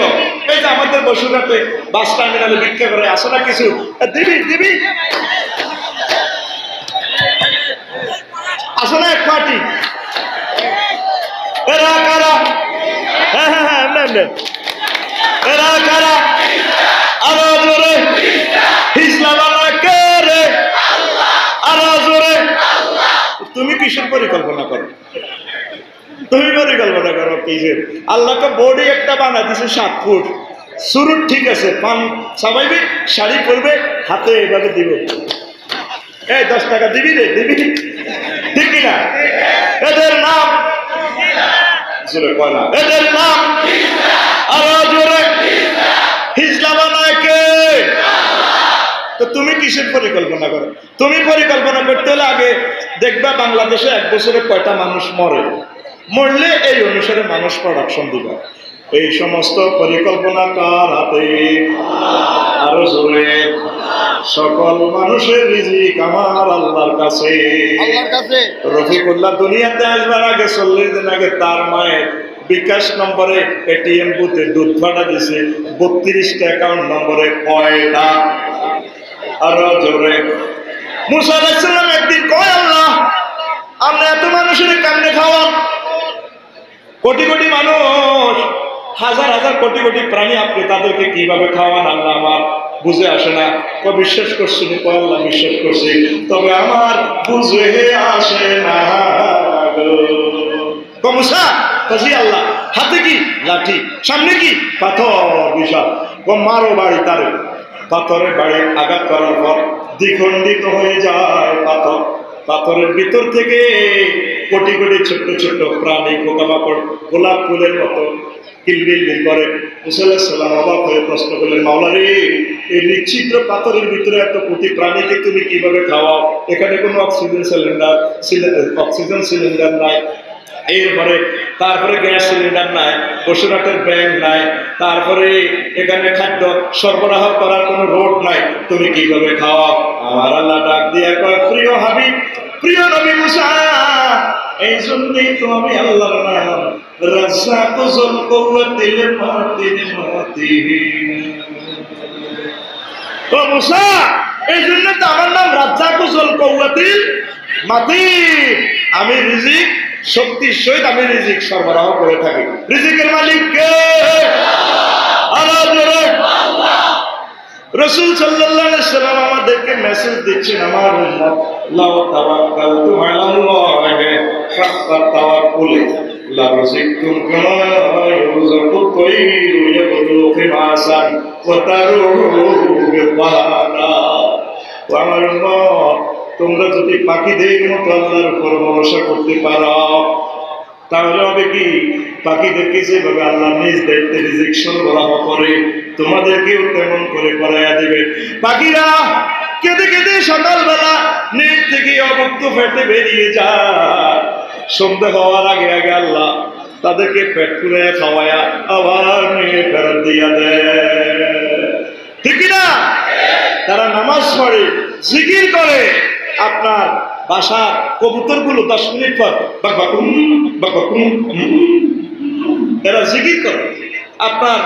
এই যে আমাদের বসুরহাটে বাস টার্মিনালে ভিক্ষা করে আসে না কিছু, দিবি দিবি আসে না এক পার্টি, এরা কারা? হ্যাঁ হ্যাঁ হ্যাঁ এমনি এরা কারা? আরো জোরে ইসলাম কে রে? আরো জোরে। তুমি কিসের পরিকল্পনা করো? তুমি পরিকল্পনা করো কিসের? আল্লাহকে বডি একটা বানা দিছে 7 ফুট, শুরু ঠিক আছে, পান স্বাভাবিক, শাড়ি পরবে, হাতে এভাবে দিব, এই 10 টাকা দিবি রে, দিবি, ঠিক কিনা? এদের নাম জোরে কয় না, এদের নাম আরো জোরে ইসলাম কে? তো তুমি কিসের পরিকল্পনা করো? তুমি পরিকল্পনা করতে হলে আগে দেখবা বাংলাদেশে 1 বছরে কয়টা মানুষ মরে, মরলে এই অনুসারে মানুষ প্রোডাকশন দিবা। এই সমস্ত পরিকল্পনা কার হাতে? আরো জোরে। সকল মানুষের রিজিক আমার আল্লাহর কাছে। রফিকুল্লাহ দুনিয়াতে আসবার আগে 40 দিন আগে তার মায়ের বিকাশ নম্বরে এটিএম বুথে দুধ ভাড়া দিছে 32টা অ্যাকাউন্ট নম্বরে কয়টা? আরো জোরে। মুসা আলাইহিস সালাম একদিন কয়, আল্লাহ আমরা এত মানুষের কেমনে খাওয়ান? কোটি কোটি মানুষ, হাজার হাজার কোটি কোটি প্রাণী, আপনি তাদেরকে কিভাবে খাওয়ান? আল্লাহ আমার বুঝে আসে না। বিশ্বাস করছি আল্লাহ, বিশ্বাস করছি, তবে আমার বুঝে আসে না গো। মুসা কাজী আল্লাহ, হাতে কি লাঠি, সামনে কি পাথর বিশাল, মারো বাড়ি তারে। পাথরের বাড়ি আঘাত করার পর দ্বিখণ্ডিত হয়ে যায় পাথর। পাথরের ভিতর থেকে কোটি কোটি ছোট্ট ছোট্ট প্রাণী, পোকামাকড় গোলাপ ফুলের মতো কিলবিল করে। মুসা আলাইহিস সালাম অবাক হয়ে প্রশ্ন করলেন, মাওলা রে, এই নিচ্ছিদ্র পাথরের ভিতরে এত কোটি প্রাণীকে তুমি কিভাবে খাওয়াও? এখানে কোনো অক্সিজেন সিলিন্ডার নাই, এরপরে তারপরে গ্যাস সিলিন্ডার নাই, পশুরাটের ব্যাংক নাই, তারপরে এখানে খাদ্য সরবরাহ করার কোনো রোড নাই, তুমি কিভাবে খাওয়াও? আমার আল্লাহ ডাক দিয়ে কয়, প্রিয় হাবিব, প্রিয় নবী মুসা, এই জন্যই তো আমি আল্লাহর নাম রাজ্জাকু যুল কুওয়াতিল মাতিন ও মুসা, এই জন্য তো আমার নাম রাজ্জাকু যুল কুওয়াতিল মাতিন। আমি রিজিক শক্তির সহিত আমি রিজিক সরবরাহ করে থাকি। রিজিকের মালিক কে? আল্লাহ। রাসূল সাল্লাল্লাহু আলাইহি ওয়াসাল্লাম আমাদেরকে মেসেজ দিচ্ছেন, আমার উম্মত, লাউ তাওয়াক্কালতু আলাল্লাহি হাক্কা তাওয়াক্কুলি লারযাকতুম কামা ইয়ারযাকু তায়রু ইয়াবদু খিমাসান ওয়া তারুহু বিবানা। ও আমার উম্মত, তোমরা যদি পাখিদের মতো আল্লাহর উপর ভরসা করতে পারো, তাহলে হবে কি, পাখিদেরকে যেভাবে আল্লাহ নিজ দায়িত্বে রিজিক সরবরাহ করে, তোমাদেরকেও তেমন করে করাইয়া দিবে। পাখিরা কেঁদে কেঁদে সকালবেলা নিজ থেকে অভুক্ত পেটে বেরিয়ে যায়, সন্ধ্যা হওয়ার আগে আগে আল্লাহ তাদেরকে পেট পুরে খাওয়ায়া আবার নিয়ে ফেরত দিয়া দেয়, ঠিক না? তারা নামাজ পড়ে, জিকির করে, আপনার বাসার কবুতরগুলো 10 মিনিট পর বাকবাকুম বাকবাকুম এরা জিকির করে, আপনার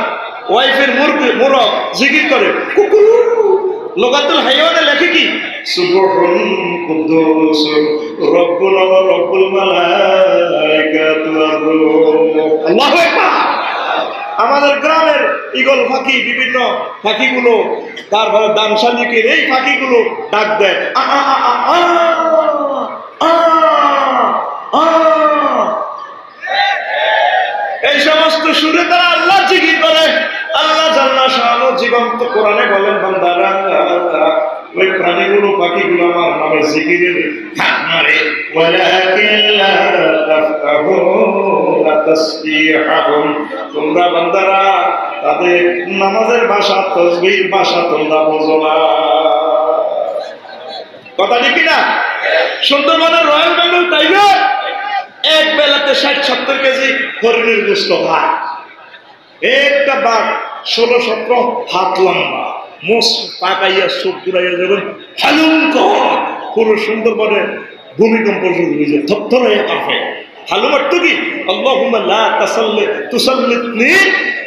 ওয়াইফের মোরগ জিকির করে, কুকু। লোকাতুল হাইওয়ানে লেখে কি, সুবহুন কুদ্দুস রব্বুনা ওয়া রব্বুল মালাইকাতু ওয়ার রূহ। আল্লাহু আকবার। আমাদের গ্রামের ঈগল পাখি, বিভিন্ন পাখিগুলো, তারপরে দানশালিকের এই পাখিগুলো ডাক দেয়, আ আ আ আ আ আ। এই সমস্ত সুরে তারা আল্লাহ জিকির করে। আল্লাহ জাল্লা শাআনহু জীবন্ত কোরআনে বলেন, বান্দারা, ওই প্রাণীগুলো, পাখিগুলো আমার নামে জিকিরের হাত মারে, ওয়ালাকিন লা তাফকাহুনা তাসবিহাহুম। তোমরা বান্দারা তাদের নামাজের ভাষা, তাসবিহর ভাষা তোমরা বোঝো না। কথা ঠিক না? সুন্দরবনের রয়্যাল বেঙ্গল টাইগার এক বেলাতে 60-70 কেজি হরিণের গোশত খায়। একটা বাঘ 16-17 হাত লম্বা, মোষ পাকাইয়া চোখ ঘুরাইয়া যাবেন, হালুঙ্কর পুরো সুন্দরবনে ভূমিকম্প শুরু হয়েছে, থরথরাইয়া কাঁপে। হালুম অর্থ কি? আল্লাহুম্মা লা তুসাল্লিতনি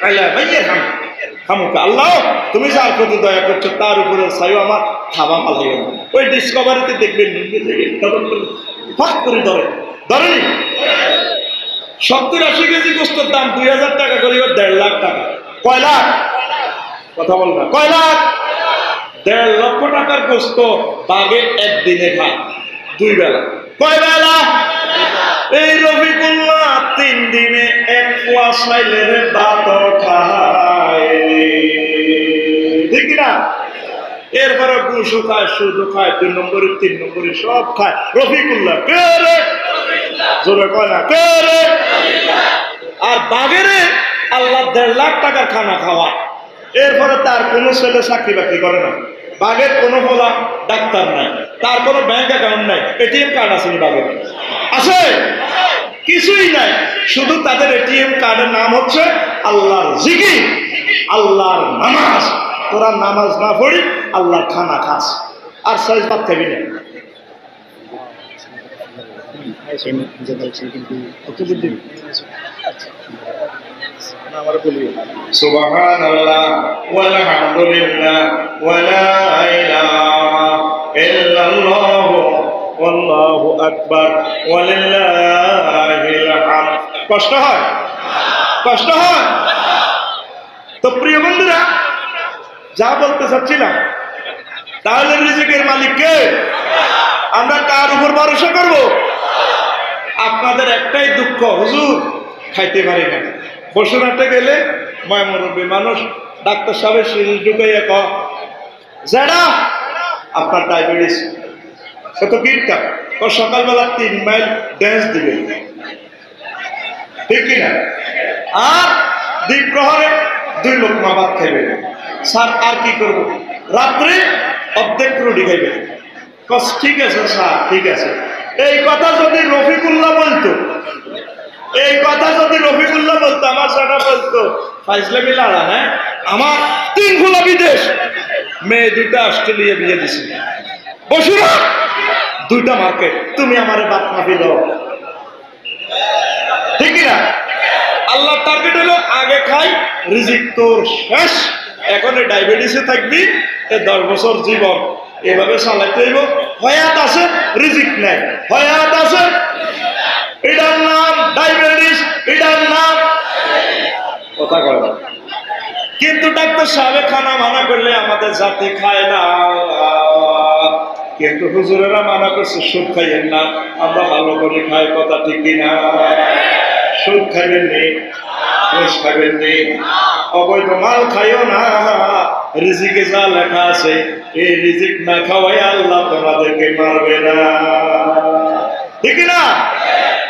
আলা মাইয়ারহাম হামুকা। আল্লাহ, তুমি যার প্রতি দয়া করছো তার উপরে ছাইও আমার খাওয়া ভালো লাগে না। ওই ডিসকভারিতে দেখবেন, ফাঁক করে ধরেনি 70-80 কেজি গোস্তের দাম 2000 টাকা করে, 1.5 লাখ টাকা। কয় লাখ? কথা বল না, কয় লাখ? 1.5 লক্ষ টাকার গোস্ত বাঘে একদিনে খায়, 2 বেলা। কয় বেলা? এই রফিকুল্লাহ 3 দিনে 1 পোয়া চাইলের ভাত খায়, ঠিক না? এরপরে গুসও খায়, সুদও খায়, 2 নম্বরে 3 নম্বরে সব খায়। রফিকুল্লাহ কে রে? জোরে কয় না, কে রে? আর বাঘেরে আল্লাহ 1.5 লাখ টাকার খানা খাওয়ায়। এরপরে তার কোনো ছেলে চাকরি বাকরি করে না, বাঘের কোনো বলা ডাক্তার নাই, তার কোনো ব্যাংক অ্যাকাউন্ট নাই, এটিএম কার্ড আছে বাঘের? আছে? কিছুই নাই, শুধু তাদের এটিএম কার্ডের নাম হচ্ছে আল্লাহর জিকির, আল্লাহর নামাজ। তোরা নামাজ না পড়ি আল্লাহর খানা খাস, আর সাইজ ভাত খাবি না। সুবহানাল্লাহ ওয়ালহামদুলিল্লাহ ওয়ালা ইলাহা ইল্লাল্লাহ ওয়াল্লাহু আকবার ওয়ালিল্লাহিল হামদ। কষ্ট হয়? কষ্ট হয়? তো প্রিয় বন্ধুরা, যা বলতে চাচ্ছিলাম, তাহলে রিজিকের মালিক কে? আমরা কার উপর ভরসা করব? আপনাদের একটাই দুঃখ, হুজুর খাইতে পারি না। বসুরহাটে গেলে ময়মুরব্বী মানুষ, ডাক্তার সাহেবের সিরিজ ঢুকাইয়া ক যারা আপনার ডায়াবেটিস, কত কিটকা, ও সকালবেলা 3 মাইল ড্যান্স দিবে, ঠিক কিনা? আর দুই প্রহরে 2 লোকমা ভাত খাইবে। স্যার আর কি করব? রাত্রে অর্ধেক রুটি খাইবে। ঠিক আছে স্যার, ঠিক আছে। এই কথা যদি রফিকুল্লাহ বলতো, এই কথা যদি রফিকুল্লাহ বলতো, আমার সেটা বলতো ফাইজলামি লাড়া না, আমার 3 খোলা বিদেশ, মেয়ে 2টা অস্ট্রেলিয়া বিয়ে দিছি, বসুরা 2টা মার্কেট, তুমি আমারে বাদ মাফি দাও, ঠিক না? আল্লাহ টার্গেট হলো আগে খাই, রিজিক তোর শেষ, এখন ডায়াবেটিসে থাকবি, 10 বছর জীবন এভাবে চালাইতে হইব। হয়াত আছে, রিজিক নাই, হয়াত আছে, এটার নাম ডায়াবেটিস, এটার নাম কথা কয়। কিন্তু ডাক্তার সাহেব খানা মানা করলে আমাদের জাতি খায় না, কিন্তু হুজুরেরা মানা করছে সুদ খাইয়েন না, আমরা ভালো করে খাই, কথা ঠিক কিনা? সুদ খাইবেন নি, ঘুষ খাইবেন নি, অবৈধ মাল খাইও না, রিজিকে যা লেখা আছে এই রিজিক না খাওয়াই আল্লাহ তোমাদেরকে মারবে না, ঠিক না?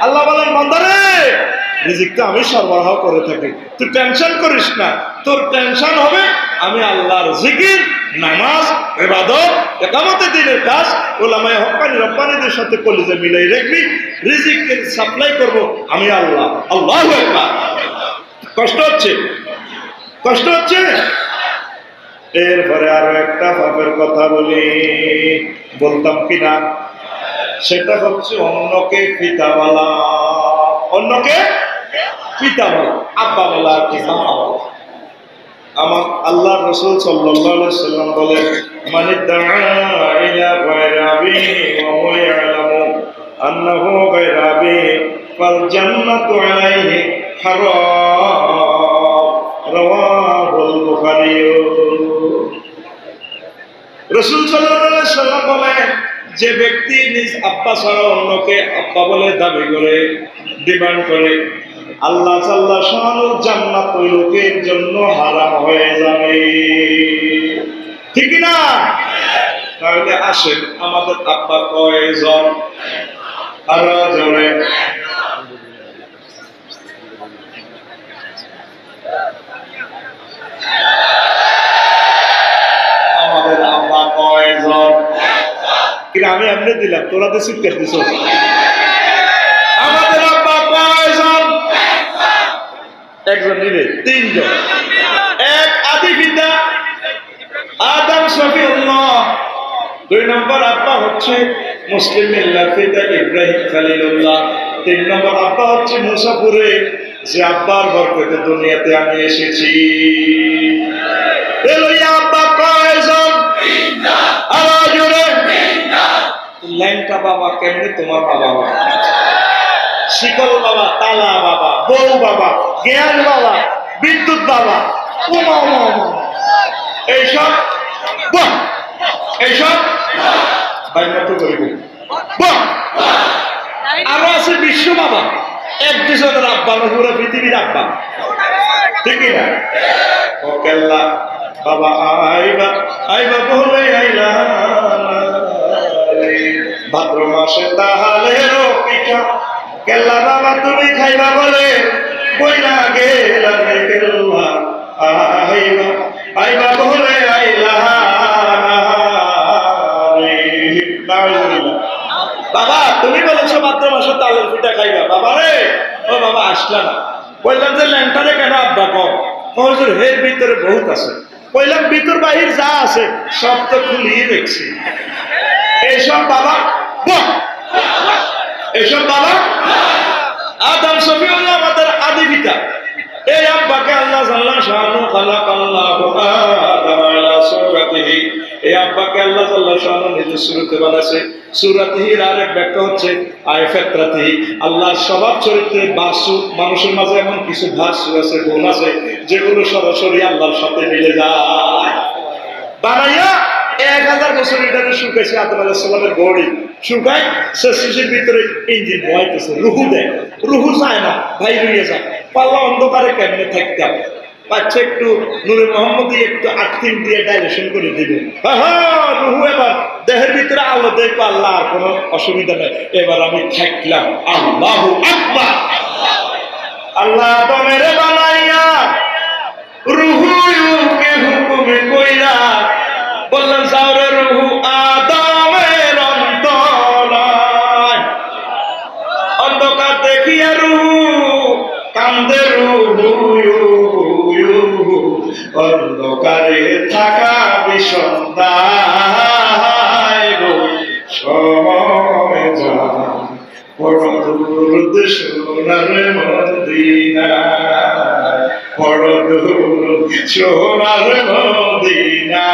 আল্লাহ বলেন বান্দারে রিজিকটা আমি সরবরাহ করে থাকি, তুই টেনশন করিস না, তোর টেনশন হবে আমি আল্লাহর জিকির, নামাজ, ইবাদত, ইকামতে দ্বীনের কাজ, উলামায়ে হক্কানি রব্বানীদের সাথে কলিজা মিলাই রাখবি, রিজিকের সাপ্লাই করব আমি আল্লাহ। আল্লাহু আকবার। কষ্ট হচ্ছে, কষ্ট হচ্ছে। এরপরে আরো একটা পাপের কথা বলি, বলতাম কিনা, সেটা হচ্ছে অন্যকে পিতা বলা, অন্যকে পিতা বলা, আব্বা বলা, কি মা বলা। আমার আল্লাহ রাসূল সাল্লাল্লাহু আলাইহি সাল্লাম বলেন, মান দাআ ইলা গায়রি আবিহি ওয়া হুয়া ইয়ালামু আন্নাহু গায়রু আবিহি ফাল জান্নাতু আলাইহি হারাম, রাওয়াহুল বুখারী। রাসূল সাল্লাল্লাহু আলাইহি সাল্লাম বলেন, যে ব্যক্তি নিজ আব্বা ছাড়া অন্যকে আব্বা বলে দাবি করে, ডিমান্ড করে, আল্লাহ আল্লাহ শানুর জান্নাত ওই লোকের জন্য হারাম হয়ে যাবে, ঠিক না? তাহলে আসেন, আমাদের আব্বা কয়জন? আরো জোরে। আমাদের আব্বা কয়জন? কিন্তু আমি এমনি দিলাম, তোরা তো শিক্ষা দিছ। আমাদের আব্বা কয়জন? একজন নিবে, 3 জন। এক আদি পিতা আদম শফিউল্লাহ, 2 নম্বর আব্বা হচ্ছে মুসলিম মিল্লাত পিতা ইব্রাহিম খলিলুল্লাহ, 3 নম্বর আব্বা হচ্ছে মুসাফিরে, যে আব্বার বরকতে দুনিয়াতে আমি এসেছি। এলইয়া আব্বা কয়জন? 3টা। আওয়াজ জোরে। 3টা। ল্যাংটা বাবা কেমনে তোমার বাবা? শিকল বাবা, তালা বাবা, বউ বাবা, জ্ঞান বাবা, বিদ্যুৎ বাবা, উমা উমা উমা, এইসব এইসব বাইমাত্র করিব। আরো আছে বিশ্ব বাবা, 1-2জনের আব্বা, পুরো পৃথিবীর আব্বা, ঠিক না? ও কেল্লা বাবা আইবা আইবা বলে আইলা, ভাদ্র মাসে তাহলে পিঠা, কেল্লা বাবা তুমি খাইবা বলে বইলা গেলা রে কেল্লা, আইবা আইবা বলে আইলা। বাবা তুমি বলেছো ভাদ্র মাসে তালের পিঠা খাইবা, বাবা রে, ও বাবা আসলা না। বললাম যে ল্যাংটারে কেন আব্বা কম? হুজুর এর ভিতরে বহুত আছে। বললাম ভিতর বাহির যা আছে সব তো খুলিয়ে দেখছি। এইসব বাবা, এইসব বাবা আদম শফিউল্লাহ আমাদের আদি পিতা। এই আব্বাকে আল্লাহ জাল্লা শানু খালাকাল্লাহু আদম আলা সূরাতিহি, এই আব্বাকে আল্লাহ জাল্লা শানু নিজের সূরতে বানাইছে। সূরাতিহির আরেক ব্যাখ্যা হচ্ছে আয় ফিতরাতিহি, আল্লাহর স্বভাব চরিত্রে বাসু, মানুষের মাঝে এমন কিছু ভাসু আছে, গুণ আছে যেগুলো সরাসরি আল্লাহর সাথে মিলে যায়। বানাইয়া 1000 বছর এটাকে শুকাইছে। আদম আলাইহিস সালামের বডি শুকায় শেষের ভিতরে ইঞ্জিন বয়াইতেছে, রুহু দেয়, রুহু যায় না, ভাই রইয়া যায়। পাল্লা অন্ধকারে কেমনে থাকতাম, বাচ্চা একটু নূরে মোহাম্মদী একটু আর্থিং দিয়ে ডাইরেকশন করে দিবে, রুহু এবার দেহের ভিতরে আলো দেয়, পাল্লা আর কোনো অসুবিধা নেই, এবার আমি থাকলাম। আল্লাহু আকবার। আল্লাহ আদমের বানাইয়া রুহুকে হুকুমে কইরা বললেন যাও রে রুহু আদমের অন্তরায়। অন্ধকার দেখিয়া রুহু কান্দে, রুহু অন্ধকারে থাকা বিষন্দায় গো সময় যায় বড় দূর সোনার মদিনা, বড় দূর সোনার মদিনা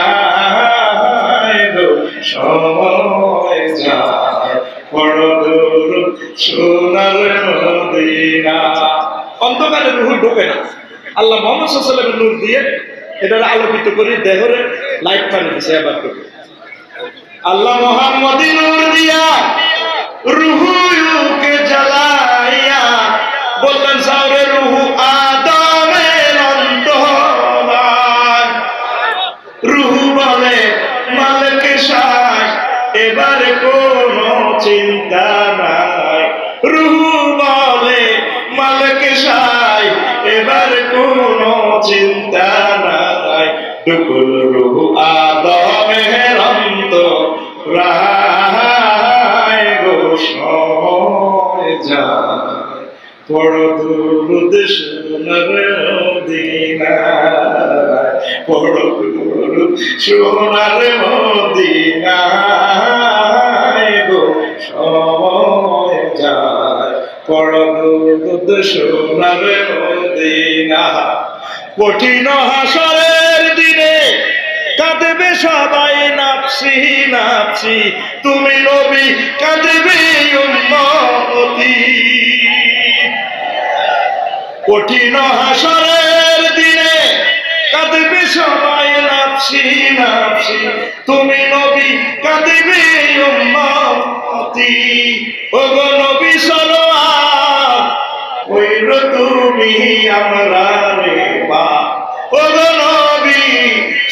গো সময় যায় বড় দূর সোনার মদিনা। অন্ধকারে রুহু ঢোকে না, আল্লাহ মুহাম্মদ সাল্লাল্লাহু আলাইহি ওয়াসাল্লামের নূর দিয়ে এটা আলোকিত করে দেহরে লাইট পানি দিছে। এবার তো আল্লাহ মুহাম্মদী নূর দিয়া রুহুকে জ্বালাইয়া বললেন যাও রে রুহু আদমের অন্তরায়। রুহু বলে মালিক শাহ এবারে কোনো চিন্তা নাই। রুহু বলে মালিক শাহ এবারে কোনো চিন্তা নাই। টুকুল রুহু আদমের অন্তরায় গো সময় যায় বড় দূর সোনার মদিনা, বড় দূর সোনার মদিনা গো সময় যায় বড় দূর সোনার মদিনা। কঠিন হাসরের দিনে কাঁদবে সবাই নাফসি নাফসি, তুমি নবী কাঁদবে উম্মতি। কঠিন হাসরের দিনে কাঁদবে সবাই নাফসি নাফসি, তুমি নবী কাঁদবে উম্মতি। ওগো নবী সাল্লাল্লাহু কইর তুমি আমরা রে বা, ওগো নবী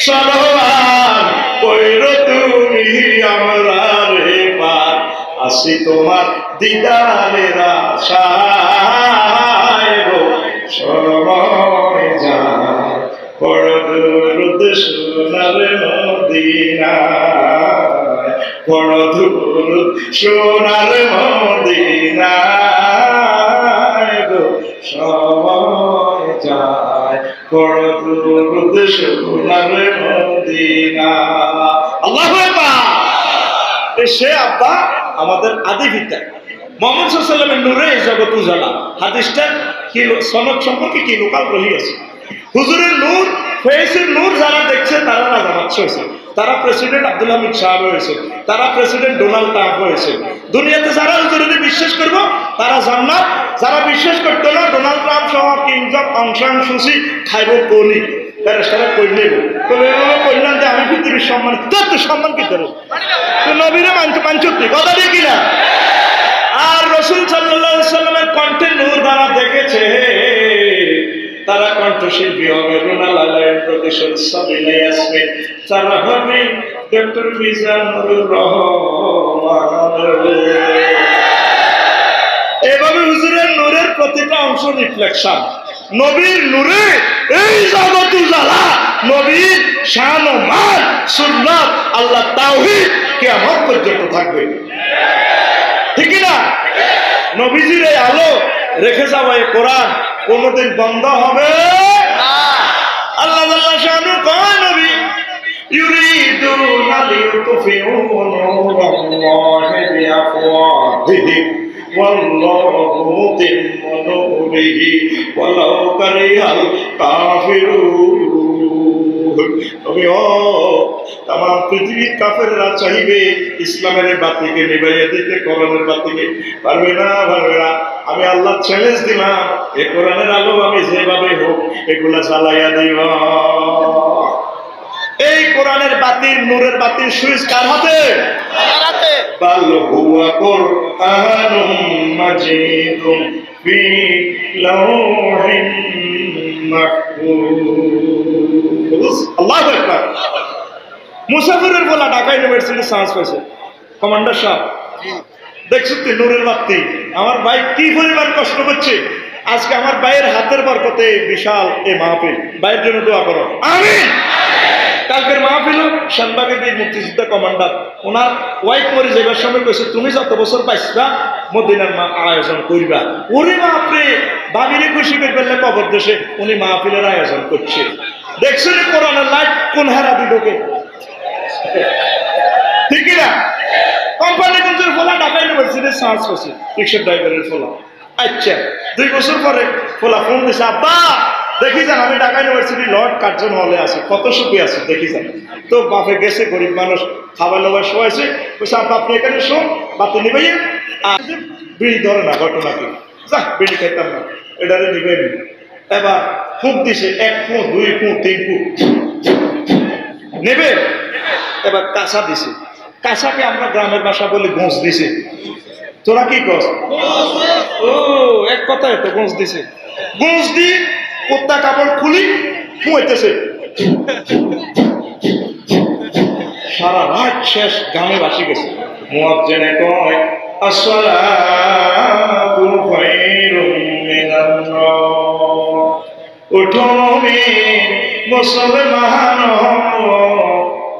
সাল্লাল্লাহু কইর তুমি আমরা রে বা। আসি তোমার দিদারের আশায় গো সময় যায় বড় দূর সোনার মদিনা, বড় দূর সোনার মদিনা গো সময় যায় বড় দূর সোনার মদিনা। আল্লাহু আকবার। সে আব্বা আমাদের আদি পিতা মুহাম্মদ সাল্লাল্লাহু আলাইহি ওয়াসাল্লামের নূরে এই জগৎ উজালা। হাদিসটা কি সনদ সম্পর্কে কি লোকাল রহিয়াছে। হুজুরের নূর, ফেসের নূর যারা দেখছে তারা রাজা বাদশা হয়েছে, তারা প্রেসিডেন্ট আব্দুল হামিদ সাহেব হয়েছে, তারা প্রেসিডেন্ট ডোনাল্ড ট্রাম্প হয়েছে। দুনিয়াতে যারা হুজুরে বিশ্বাস করবো তারা জান্নাত, যারা বিশ্বাস করতো না ডোনাল্ড ট্রাম্প সহ কিংজম অংশান সুচি খাইব কলি তারা কইলে কইলাম যে আমি পৃথিবীর সম্মান, তোর তো সম্মান কি করে নবীরে মানচুক্তি কথা দেখি না। আর রাসূল সাল্লাল্লাহু আলাইহি ওয়াসাল্লামের কণ্ঠে নূর দ্বারা দেখেছে, তারা কণ্ঠশিল্পী হবে রোনাল আলাইন প্রফেসর সাবিনা ইয়াসমিন, তারা হবে ডক্টর মিজানুর রহমান। এভাবে হুজুরের নূরের প্রতিটা অংশ রিফ্লেকশন। নবীর নূরে এই জগৎ উজালা, নবীর শান ও মান সুন্নাত আল্লাহ তাওহীদ কিয়ামত পর্যন্ত থাকবে, ঠিক না? নবীজির এই আলো রেখে যাওয়া এই কোরআন কোনদিন বন্ধ হবে না। আল্লাহ আল্লাহ শানু কয় নবী ইউরিদুনা লিয়ুতফিউ নূরাল্লাহি বিআফওয়াহিহিম ওয়াল্লাহু মুতিম্মু নূরিহি ওয়ালাউ কারিহাল কাফিরুন। নবী ও তাম পৃথিবীর কাফেররা চাইবে ইসলামের বাতিকে নিভাইয়া দিতে, কোরআনের বাতিকে পারবে না, পারবে না। আমি আল্লাহ চ্যালেঞ্জ দিলাম, এই কোরআনের আলো আমি যেভাবে হোক এগুলা জ্বালাইয়া দিব। এই কোরআনের বাতির নূরের বাতির সুইচ কার হাতে? বাল হুয়া কুরআনুম মাজিদুম ফি লাওহিন মাহফুজ। আল্লাহু আকবার। মুসাফিরের বলা ঢাকা ইউনিভার্সিটি চান্স পাইছে। কমান্ডার সাহেব দেখছো তো নূরের বাতি, আমার ভাই কি পরিমাণ কষ্ট করছে। আজকে আমার ভাইয়ের হাতের বরকতে বিশাল এই মাহফিল, ভাইয়ের জন্য দোয়া করো আমিন। কালকের মাহফিল শানবাগের বীর মুক্তিযোদ্ধা কমান্ডার, ওনার ওয়াইফ মরে যাবার সময় কইছে তুমি যত বছর পাইছবা মদিনার আয়োজন করবা। ওরে বাপরে, ভাবিরে খুশি করে ফেললে কবর দেশে উনি মাহফিলের আয়োজন করছে। দেখছো রে কোরআনের লাইট কোন হারা দিদকে, ঠিক না? কোম্পানিগঞ্জের ফোলা ঢাকা ইউনিভার্সিটির চান্স পাইছে, রিক্সার ড্রাইভারের ফোলা। আচ্ছা 2 বছর পরে ফোলা ফোন দিছে, আব্বা দেখি যান আমি ঢাকা ইউনিভার্সিটি লর্ড কার্জন হলে আছি, কত সুখী আছি দেখি যান। তো বাপে গেছে, গরিব মানুষ, খাবার দাবার শোয়াইছে, বলছে আব্বা আপনি এখানে শোন, বাতি নিবাই আর বিড়ি ধরে না, ঘটনা কি যা বিড়ি খাইতাম না, এটারে নিবে। এবার ফুঁক দিছে, 1 ফুঁ 2 ফুঁ 3 ফুঁ নেবে। এবার কাঁচা দিছে, কাঁচাকে আমরা গ্রামের ভাষা বলি গোঁস দিছে। তোরা কি কস? ও এক কথায় তো গোঁস দিছে। গোঁস দি কুত্তা কাপড় খুলি ফুঁইতেছে, সারা রাত শেষ, গানে বাসি গেছে। মুয়াজ্জিনে কয় আসসালাতু খায়রুম মিনান নাওম, উঠো মুমিন মুসলমান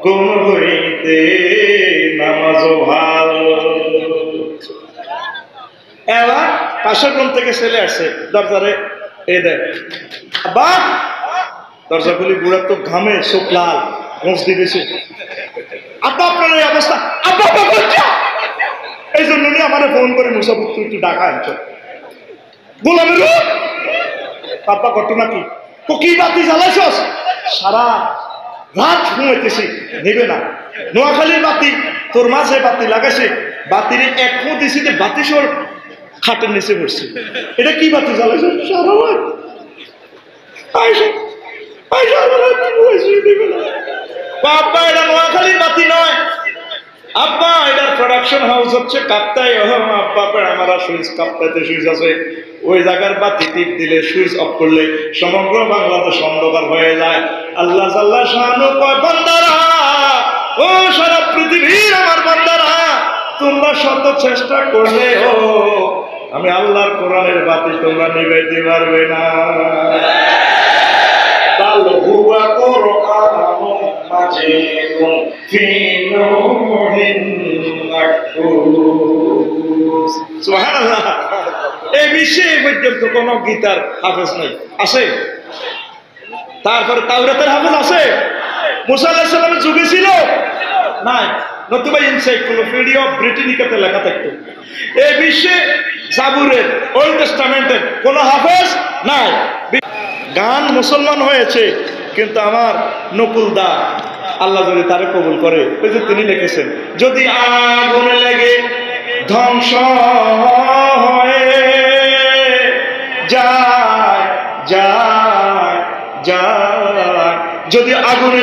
ঘুম হইতে নামাজ ভালো। এবার পাশের রুম থেকে ছেলে আসছে, দরজারে এই দেখ আব্বা, দরজা খুলি, বুড়া তো ঘামে চোখ লাল, ঘোষ দিয়েছে। আব্বা আপনার এই অবস্থা, আব্বা এই জন্য আমার ফোন করে মুসাফির তুই একটু ডাকা আনছ গোলামের। আব্বা ঘটনা কি? তো কি বাতি জ্বালাইছস? সারা রাত ঘুমাইতেছি, নেবে না। নোয়াখালীর বাতি তোর মাঝে বাতি লাগাইছে, বাতির 1 ফুঁ দিছি, বাতি সর খাটের নিচে পড়ছে। এটা কি বাতি জ্বালাইছে? সারা রাত আব্বা এটা নোয়াখালীর বাতি নয় আব্বা, এটার প্রোডাকশন হাউস হচ্ছে কাপ্তাই। আব্বা আমার সুইচ কাপ্তাইতে সুইচ আছে, ওই জায়গার বাতি টিপ দিলে সুইচ অফ করলে সমগ্র বাংলাদেশ অন্ধকার হয়ে যায়। আল্লাহ জাল্লা শানু কয় বান্দারা, ও সারা পৃথিবীর আমার বান্দারা, তোমরা শত চেষ্টা করলে আমি আল্লাহর কোরআনের বাতি তোমরা নিভাইতে পারবে না। বাল হুয়া কুরআনুম মাজিদুম ফি লাওহিন মাহফুজ। সুবহানাল্লাহ। এই বিশ্বে পর্যন্ত কোন গীতার হাফেজ নাই, আছে? তারপরে তাওরাতের হাফেজ আছে? মুসা আলাইহিস সালামের যুগে ছিল নাই, নতুবা এনসাইক্লোপিডিয়া ব্রিটানিকাতে লেখা থাকতো। এই বিশ্বে জাবুরের, ওল্ড টেস্টামেন্টের কোন হাফেজ নাই। গান মুসলমান হয়েছে, কিন্তু আমার নকুল দা আল্লাহ যদি তারে কবুল করে, ওই যে তিনি লিখেছেন যদি আগুনে লেগে ধ্বংস হয়ে যায় যায় যায়, যদি আগুনে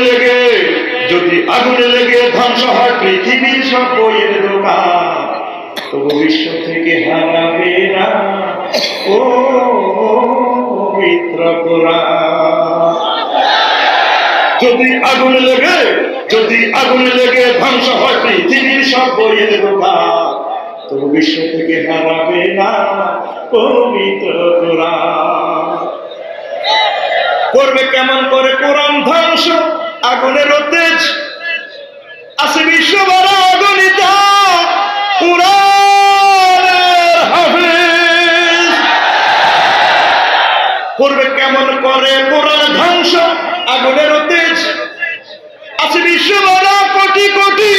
লেগে ধ্বংস হয় পৃথিবীর সব বইয়ের দোকান, তবু বিশ্ব থেকে হারাবে না ও পবিত্র কোরআন। যদি আগুনে লেগে ধ্বংস হয় পৃথিবীর সব বইয়ের দোকান, তবু বিশ্ব থেকে হারাবে না পবিত্র কোরআন। করবে কেমন করে কোরআন ধ্বংস? আগুনের তেজ আছে বিশ্ব বড় অগণিত, কোরআনের হাফেজ। করবে কেমন করে কোরআন ধ্বংস? আগুনের তেজ আছে বিশ্ব বড় কোটি কোটি,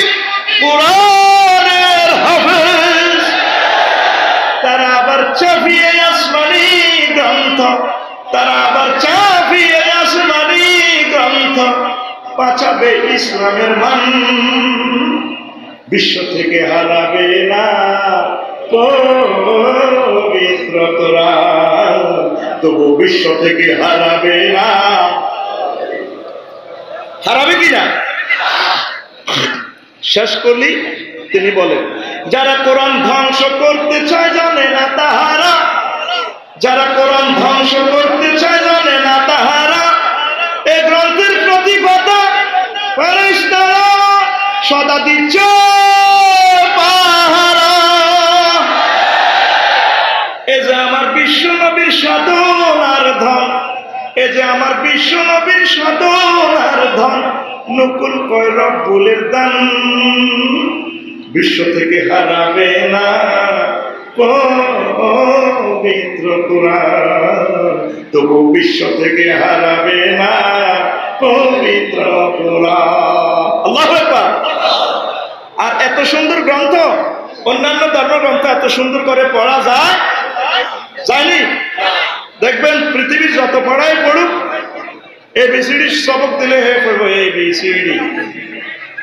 কোরআনের হাফেজ। তারা আবার চাপিয়ে আসমানি গ্রন্থ, বাঁচাবে ইসলামের মান, বিশ্ব থেকে হারাবে না পবিত্র কোরআন, তবু বিশ্ব থেকে হারাবে না। হারাবে কিনা? শেষ করলি তিনি বলেন, যারা কোরআন ধ্বংস করতে চায় জানে না তাহারা, যারা কোরআন ধ্বংস করতে চায় জানে না তাহারা, এই গ্রন্থের প্রতিপাদা ফেরেশতারা সদা দিচ্ছে পাহারা। এ যে আমার বিশ্ব নবীর সাধনার ধন, এ যে আমার বিশ্ব নবীর সাধনার ধন, নকুল কয় রব্বুলের দান, বিশ্ব থেকে হারাবে না পবিত্র কোরআন, তবু বিশ্ব থেকে হারাবে না পবিত্র কোরআন। আল্লাহু আকবার। আর এত সুন্দর গ্রন্থ, অন্যান্য ধর্মগ্রন্থ এত সুন্দর করে পড়া যায় যায়নি? দেখবেন পৃথিবীর যত পড়াই পড়ুক, এবিসিডি সবক দিলে হে পড়বো এবিসিডি,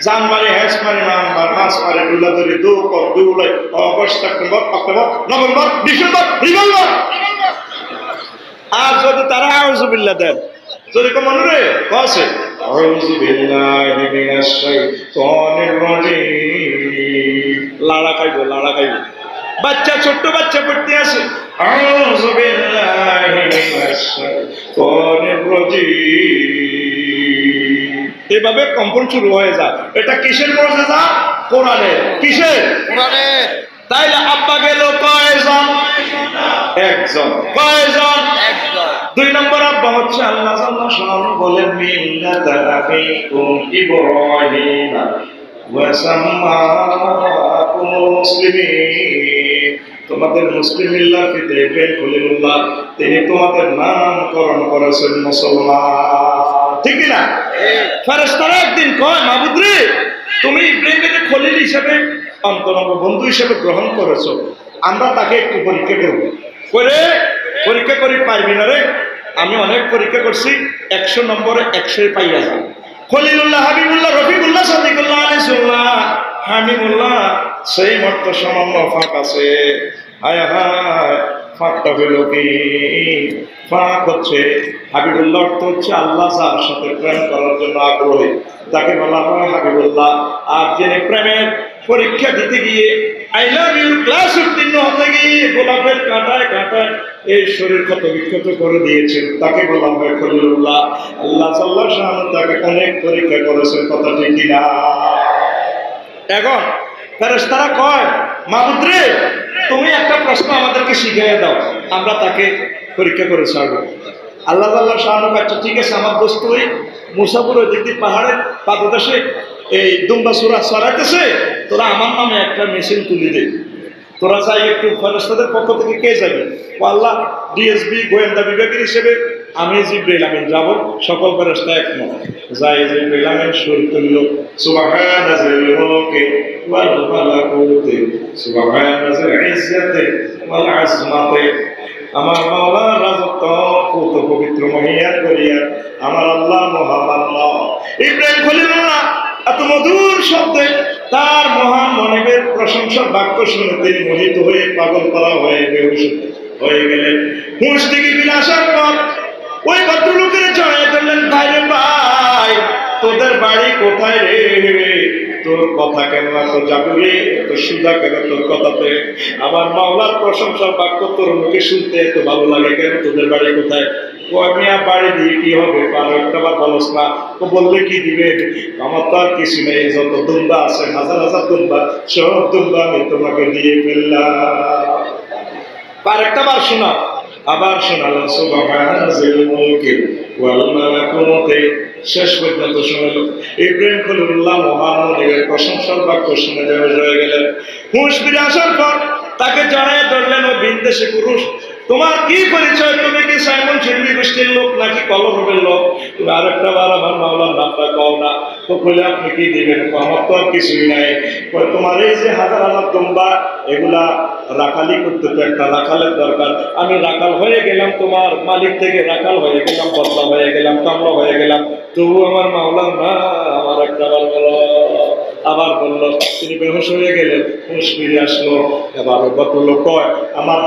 জান মারে হ্যাস মারে নাম মার মাস মারে ডুলা ধরে দু কর দুলাই August September October November December revolver. আর যদি তারা আউযু বিল্লাহ দেন, যদি কো মনে রে কসে আউযু বিল্লাহি মিনাশ শাইতানির রাজিম, লাড়া খাইবো লাড়া খাইবো। বাচ্চা ছোট্ট বাচ্চা পড়তে আসে আউযু বিল্লাহি মিনাশ শাইতানির রাজিম, এভাবে কম্পন শুরু হয়ে যায়। এটা কিসের মুজিজা? কোরআনের। কিসের? কোরআনের। তাইলে আব্বা গেল কয়জন? একজন। কয়জন? একজন। দুই নম্বর আব্বা হচ্ছে আল্লাহ সাল্লাল্লাহু বলেন মিল্লাতা আবিকুম ইব্রাহিম ওয়া সাম্মাকুম মুসলিমিন, তোমাদের মুসলিম মিল্লাতে ইব্রাহিম খলিলুল্লাহ, তিনি তোমাদের নামকরণ করেছেন মুসলমান। ঠিক না? ফেরেশতারা একদিন কয়, মাবুদ রে, তুমি ইব্রাহিমকে খলিল হিসেবে অন্তরঙ্গ বন্ধু হিসেবে গ্রহণ করেছো, আমরা তাকে একটু পরীক্ষা করবো। করে পরীক্ষা করি পাইবি না রে? আমি অনেক পরীক্ষা করছি, 100 নম্বরে 100 পাইয়া যান। খলিলুল্লাহ, হাবিবুল্লাহ, রফিকুল্লাহ, সাদিকুল্লাহ, আনিসুল্লাহ, হামিমুল্লাহ, সেই মর্ত সামান্য ফাঁক আছে। হায় হায়, ফাঁকটা হইল কি? ফাঁক হচ্ছে হাবিবুল্লাহ অর্থ হচ্ছে আল্লাহ যার সাথে প্রেম করার জন্য আগ্রহী, তাকে বলা হয় হাবিবুল্লাহ। আর যিনি প্রেমের পরীক্ষা দিতে গিয়ে আই লাভ ইউ ক্লাস উত্তীর্ণ হতে গিয়ে গোলাপের কাঁটায় কাঁটায় এই শরীর ক্ষত বিক্ষত করে দিয়েছেন, তাকে বলা হয় খলিলুল্লাহ। আল্লাহ সাল্লাল্লাহু আলাইহি ওয়াসাল্লাম তাকে অনেক পরীক্ষা করেছেন, কথা ঠিক কিনা? এখন ফেরেশতারা কয়, মাবুদ রে, তুমি একটা প্রশ্ন আমাদেরকে শিখিয়ে দাও, আমরা তাকে পরীক্ষা করে ছাড়বো। আল্লাহ সাল্লাল্লাহু আচ্ছা ঠিক আছে, আমার দোস্ত ওই মুসাফির ওই দিক পাহাড়ের পাদদেশে এই দুম্বা সুরা সরাইতেছে, তোরা আমার নামে একটা মেশিন তুলি দে, তোরা যাই একটু। ফেরেশতাদের পক্ষ থেকে কে যাবে? ও আল্লাহ, ডিএসবি গোয়েন্দা বিভাগের হিসেবে আমি জিবরাইল আমিন যাব, সকল ফেরেশতা একমত। যাই জিবরাইল আমিন সুর তুলল, সুবহানা যিল মুলকি ওয়াল মালাকুতি সুবহানা যিল ইজ্জতি ওয়াল আজমাতি, আমার মাওলা রাজত্ব কত পবিত্র মহিয়ান করিয়া, আমার আল্লাহ মহামান্য। ইব্রাহিম খলিলুল্লাহ এত মধুর শব্দে তার মহান মনিবের প্রশংসার বাক্য শুনে তিনি মোহিত হয়ে পাগল করা হয়ে বেহুশ হয়ে গেলেন। হুঁশ থেকে ফিরে আসার পর ওই ভদ্রলোকের জড়াই ধরলেন, ভাইরে ভাই, তোদের বাড়ি কোথায় রে? তোর কথা কেন এত জাদুরে, এত সুদা কেন তোর কথাতে? আমার মাওলার প্রশংসার বাক্য তোর মুখে শুনতে এত ভালো লাগে কেন? তোদের বাড়ি কোথায়? ও আমি আর বাড়ি দিয়ে কি হবে? পারো একটা বার বলস না। ও বললে কি দিবে? আমার তো আর কিছু নেই, যত দুম্বা আছে, হাজার হাজার দুম্বা, সব দুম্বা আমি তোমাকে দিয়ে ফেললাম। আর একটা বার শোনা, আবার শোনালাম সুবহানা যিল মুলকি ওয়াল মালাকুতি, শেষ পর্যন্ত শোনালো। ইব্রাহিম খলিলুল্লাহ মহান নবীর প্রশংসার বাক্য শুনে বেহুশ হয়ে গেলেন। হুঁশ ফিরে আসার পর তাকে জড়ায় ধরলেন ও বিদেশি পুরুষ, তোমার কি পরিচয়? তুমি কি সাইমন শিল্পী গোষ্ঠীর লোক নাকি কলরবের লোক? তুমি আরেকটা বার আমার মাওলার নামটা কও না। তো বলে আপনি কি দিবেন? আমার তো আর কিছুই নাই। তোমার এই যে হাজার হাজার দুম্বা, এগুলা রাখালি করতে তো একটা রাখালের দরকার। আমি রাখাল হয়ে গেলাম, তোমার মালিক থেকে রাখাল হয়ে গেলাম, বদলা হয়ে গেলাম, কামলা হয়ে গেলাম, তবু আমার মাওলার না, আমার একটা বার বলো। আবার বললো, তিনি বেহুশ হয়ে গেলেন, হুঁশ ফিরে আসলো। এবার ভদ্রলোক কয়, আমার